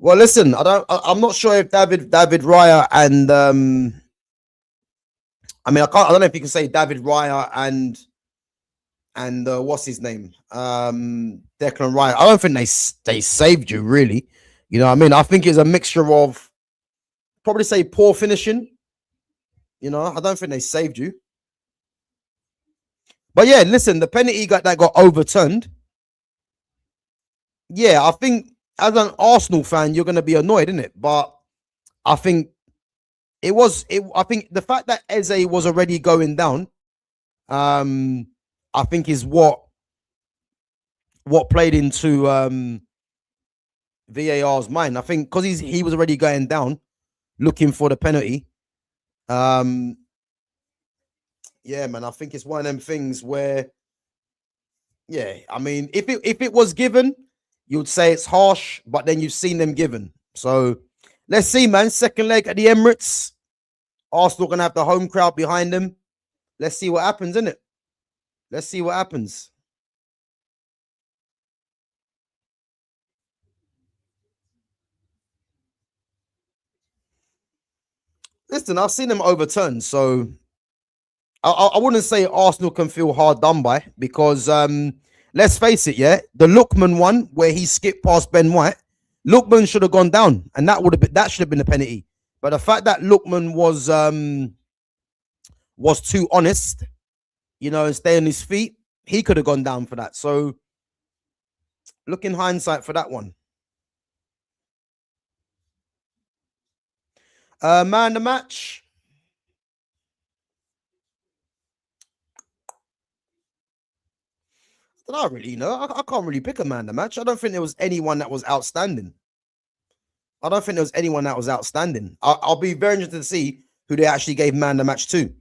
Well, listen, I'm not sure if David Raya and I don't know if you can say David Raya and what's his name? Declan Raya. I don't think they saved you, really. You know what I mean? I think it's a mixture of probably say poor finishing. You know, I don't think they saved you. But yeah, listen, the penalty that got overturned. Yeah, I think as an Arsenal fan, you're gonna be annoyed, isn't it? But I think I think the fact that Eze was already going down, I think is what played into VAR's mind. I think because he was already going down, looking for the penalty. Yeah, man, I think it's one of them things where, yeah, I mean, if it was given, you'd say it's harsh, but then you've seen them given. So let's see, man. Second leg at the Emirates. Arsenal gonna have the home crowd behind them. Let's see what happens, innit? Let's see what happens. Listen, I've seen them overturned, so I wouldn't say Arsenal can feel hard done by because let's face it, yeah, the Lookman one where he skipped past Ben White, Lookman should have gone down, and that should have been a penalty. But the fact that Lookman was too honest, you know, and stay on his feet, he could have gone down for that. So look in hindsight for that one. Man the match. I don't really know. I can't really pick a man the match. I don't think there was anyone that was outstanding. I'll be very interested to see who they actually gave man the match to.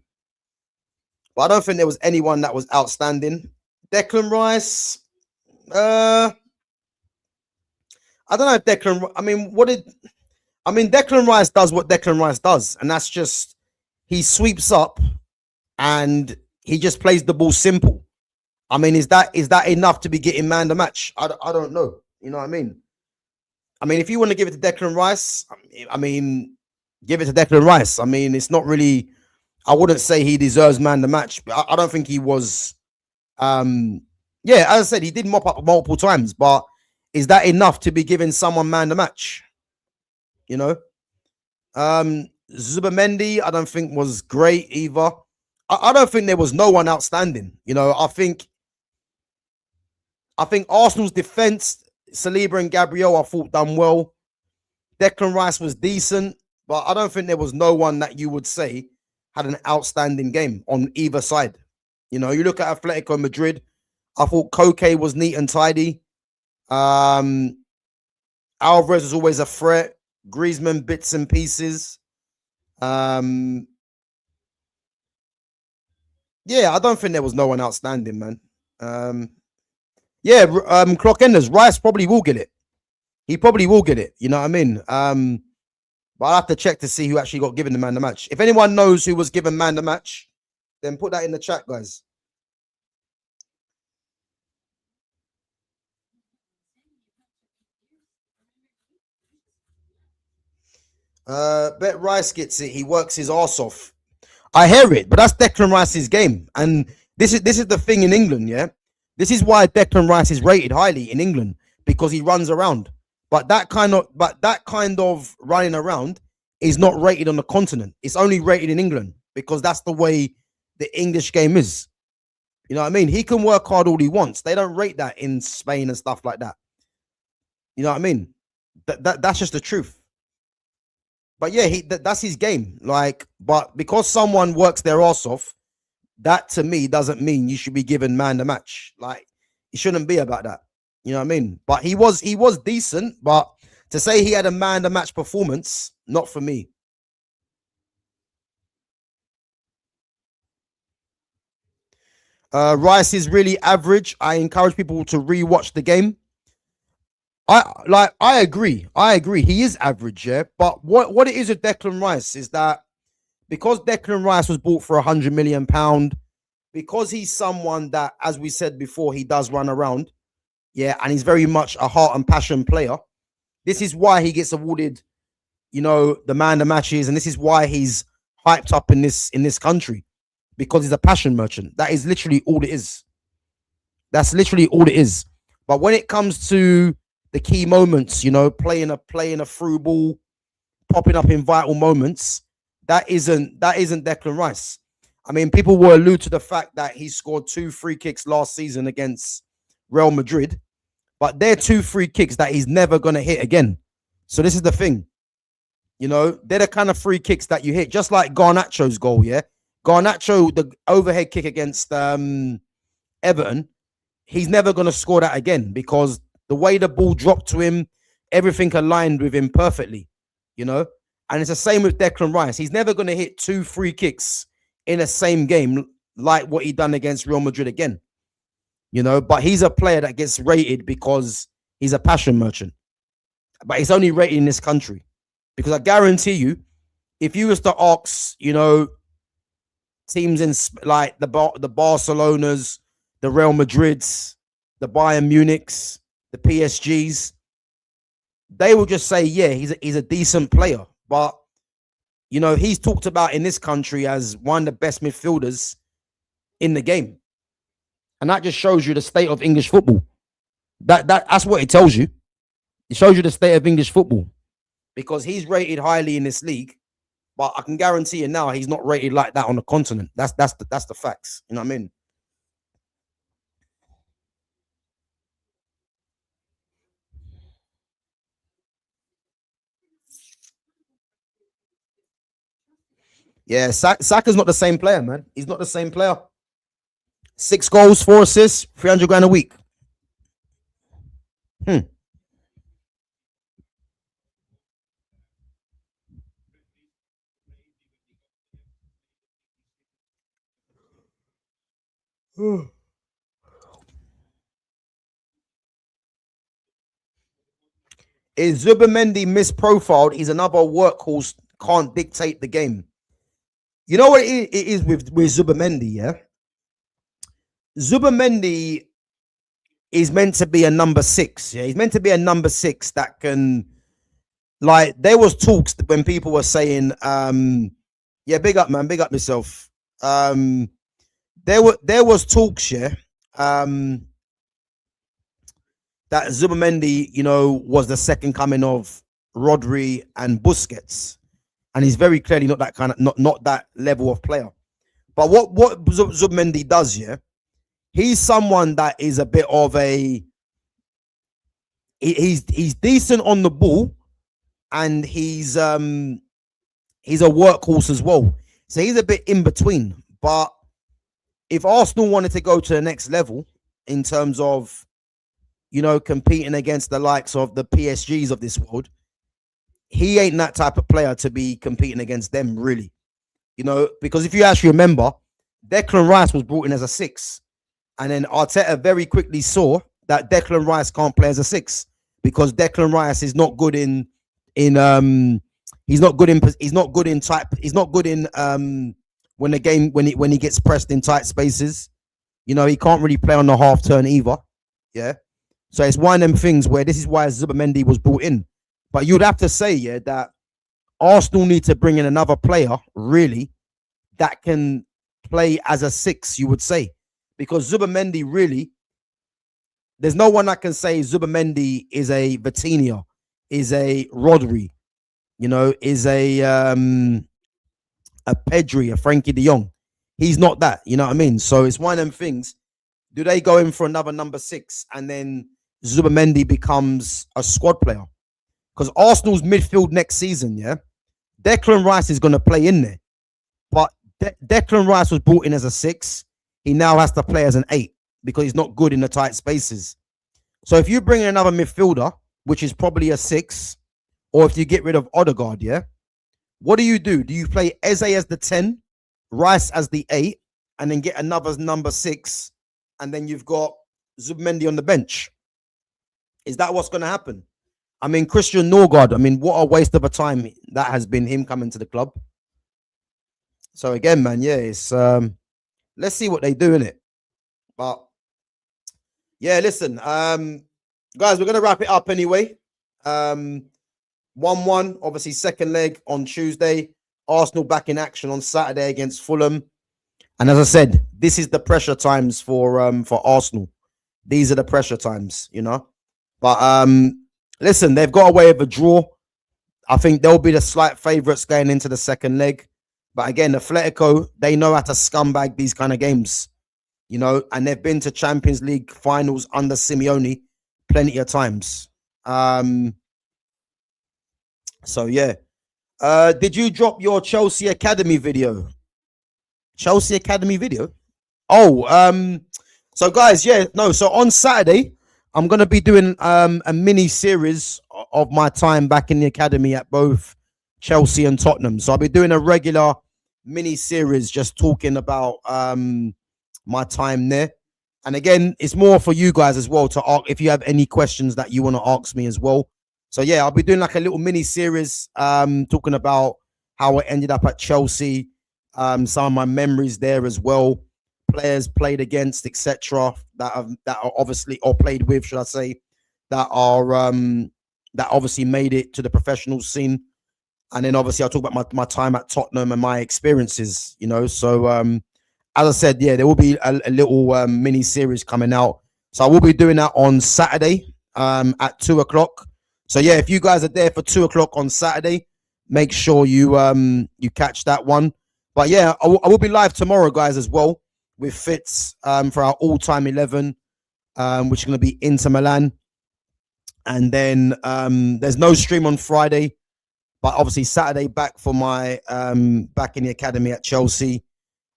But I don't think there was anyone that was outstanding. Declan Rice. I don't know if Declan. Declan Rice does what Declan Rice does, and that's just he sweeps up and he just plays the ball simple. I mean, is that enough to be getting man the match? I don't know. You know what I mean? I mean, if you want to give it to Declan Rice, I mean, give it to Declan Rice. I mean, it's not really. I wouldn't say he deserves man the match, but I don't think he was. Yeah, as I said, he did mop up multiple times, but is that enough to be giving someone man the match? You know, Zubamendi, I don't think was great either. I don't think there was no one outstanding. You know, I think Arsenal's defense, Saliba and Gabriel, I thought done well. Declan Rice was decent, but I don't think there was no one that you would say had an outstanding game on either side. You know, you look at Atletico Madrid, I thought Koke was neat and tidy. Alvarez was always a threat. Griezmann bits and pieces. Yeah, I don't think there was no one outstanding, man. Yeah, clock enders. Rice probably will get it. He probably will get it. You know what I mean? But I'll have to check to see who actually got given the man the match. If anyone knows who was given man the match, then put that in the chat, guys. Bet Rice gets it. He works his arse off. I hear it, but that's Declan Rice's game. And this is the thing in England, yeah. This is why Declan Rice is rated highly in England, because he runs around. But that kind of running around is not rated on the continent. It's only rated in England because that's the way the English game is. You know what I mean? He can work hard all he wants. They don't rate that in Spain and stuff like that. You know what I mean? That's just the truth. But yeah, that's his game. Like, but because someone works their ass off, that to me doesn't mean you should be given man the match. Like, it shouldn't be about that. You know what I mean? But he was decent. But to say he had a man the match performance, not for me. Rice is really average. I encourage people to rewatch the game. I agree. He is average, yeah. But what it is with Declan Rice is that because Declan Rice was bought for £100 million, because he's someone that, as we said before, he does run around, yeah, and he's very much a heart and passion player. This is why he gets awarded, you know, the man the matches, and this is why he's hyped up in this country, because he's a passion merchant. That is literally all it is. That's literally all it is. But when it comes to the key moments, you know, playing a through ball, popping up in vital moments, that isn't Declan Rice. I mean, people will allude to the fact that he scored 2 free kicks last season against Real Madrid, but they're 2 free kicks that he's never going to hit again. So this is the thing, you know, they're the kind of free kicks that you hit, just like Garnacho's goal, yeah? Garnacho, the overhead kick against Everton, he's never going to score that again because the way the ball dropped to him, everything aligned with him perfectly, you know? And it's the same with Declan Rice. He's never going to hit 2 free kicks in the same game like what he done against Real Madrid again, you know? But he's a player that gets rated because he's a passion merchant. But it's only rated in this country because I guarantee you, if you was to ask, you know, teams in like the Barcelonas, the Real Madrids, the Bayern Munichs, the PSGs, they will just say, yeah, he's a decent player. But, you know, he's talked about in this country as one of the best midfielders in the game. And that just shows you the state of English football. That's what it tells you. It shows you the state of English football. Because he's rated highly in this league, but I can guarantee you now he's not rated like that on the continent. That's the facts. You know what I mean? Yeah, Saka's not the same player, man. He's not the same player. 6 goals, 4 assists, 300 grand a week. Is Zubamendi misprofiled? He's another workhorse, can't dictate the game. You know what it is with Zubamendi, yeah? Zubamendi is meant to be a number 6. Yeah, he's meant to be a number 6 that can, like, there was talks when people were saying, yeah, big up, man, big up yourself. There was talks, yeah, that Zubamendi, you know, was the second coming of Rodri and Busquets, and he's very clearly not that kind of not that level of player. But what Zubamendi does, yeah, he's someone that is a bit of a he's decent on the ball, and he's a workhorse as well. So he's a bit in between. But if Arsenal wanted to go to the next level in terms of, you know, competing against the likes of the PSGs of this world, he ain't that type of player to be competing against them, really. You know, because if you actually remember, Declan Rice was brought in as a 6. And then Arteta very quickly saw that Declan Rice can't play as a 6 because Declan Rice is not good in he's not good in when the game when he gets pressed in tight spaces. You know, he can't really play on the half turn either. Yeah. So it's one of them things where this is why Zubimendi was brought in. But you'd have to say, yeah, that Arsenal need to bring in another player, really, that can play as a 6, you would say. Because Zubimendi, really, there's no one that can say Zubimendi is a Vitinha, is a Rodri, you know, is a Pedri, a Frankie de Jong. He's not that, you know what I mean? So it's one of them things. Do they go in for another number 6 and then Zubimendi becomes a squad player? Because Arsenal's midfield next season, yeah, Declan Rice is going to play in there. But Declan Rice was brought in as a 6. He now has to play as an 8 because he's not good in the tight spaces. So if you bring in another midfielder, which is probably a 6, or if you get rid of Odegaard, yeah, what do? Do you play Eze as the 10, Rice as the 8, and then get another number 6, and then you've got Zubimendi on the bench? Is that what's going to happen? I mean, Christian Norgard, I mean, what a waste of a time that has been, him coming to the club. So again, man, yeah, it's let's see what they do in it. But yeah, listen, guys, we're gonna wrap it up anyway. 1-1, obviously, second leg on Tuesday. Arsenal back in action on Saturday against Fulham. And as I said, this is the pressure times for Arsenal. These are the pressure times, you know. But listen, they've got away with a draw. I think they'll be the slight favourites going into the second leg. But again, Atletico, they know how to scumbag these kind of games, you know, and they've been to Champions League finals under Simeone plenty of times. So, yeah. Did you drop your Chelsea Academy video? Chelsea Academy video? Oh, so guys, yeah, no. So on Saturday, I'm going to be doing a mini series of my time back in the academy at both Chelsea and Tottenham. So I'll be doing a regular mini series just talking about my time there. And again, it's more for you guys as well to ask if you have any questions that you want to ask me as well. So yeah, I'll be doing like a little mini series talking about how I ended up at Chelsea, some of my memories there as well, players played against, etc. that are obviously, or played with, should I say, that are that obviously made it to the professional scene. And then obviously I'll talk about my time at Tottenham and my experiences, you know. So as I said, yeah, there will be a little mini series coming out. So I will be doing that on Saturday at 2 o'clock. So yeah, if you guys are there for 2 o'clock on Saturday, make sure you you catch that one. But yeah, I will be live tomorrow, guys, as well, with Fitz for our all-time 11, which is going to be Inter Milan. And then there's no stream on Friday, but obviously Saturday back for my back in the academy at Chelsea.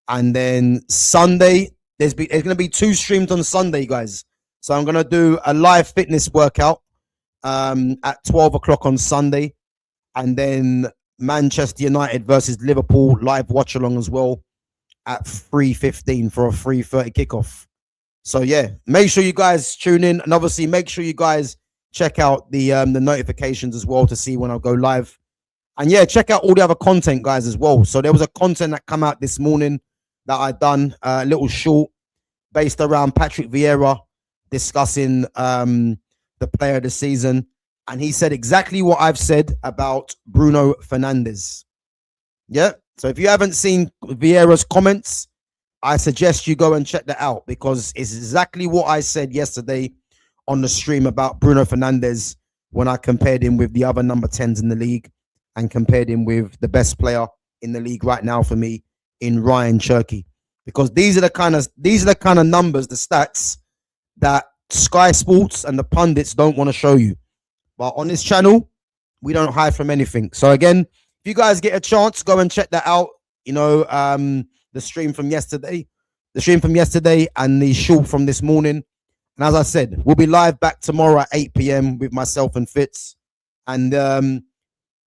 And then Sunday, there's going to be 2 streams on Sunday, guys. So I'm going to do a live fitness workout at 12 o'clock on Sunday. And then Manchester United versus Liverpool live watch along as well at 3:15 for a 3:30 kickoff. So yeah, make sure you guys tune in, and obviously make sure you guys check out the notifications as well to see when I'll go live. And yeah, check out all the other content, guys, as well. So there was a content that come out this morning that I done, a little short based around Patrick Vieira discussing the player of the season. And he said exactly what I've said about Bruno Fernandes. Yeah. So if you haven't seen Vieira's comments, I suggest you go and check that out, because it's exactly what I said yesterday on the stream about Bruno Fernandes when I compared him with the other number 10s in the league and compared him with the best player in the league right now for me in Ryan Cherky. Because these are the kind of numbers, the stats that Sky Sports and the pundits don't want to show you. But on this channel, we don't hide from anything. So again, if you guys get a chance, go and check that out. You know, the stream from yesterday and the short from this morning. And as I said, we'll be live back tomorrow at 8 p.m. with myself and Fitz. And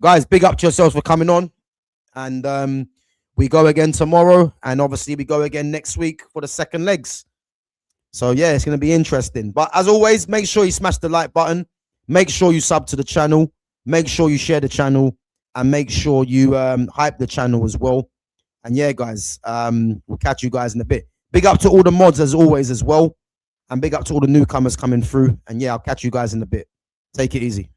guys, big up to yourselves for coming on. And we go again tomorrow. And obviously we go again next week for the second legs. So yeah, it's going to be interesting. But as always, make sure you smash the like button. Make sure you sub to the channel. Make sure you share the channel, and make sure you hype the channel as well. And yeah, guys, we'll catch you guys in a bit. Big up to all the mods as always as well. And big up to all the newcomers coming through. And yeah, I'll catch you guys in a bit. Take it easy.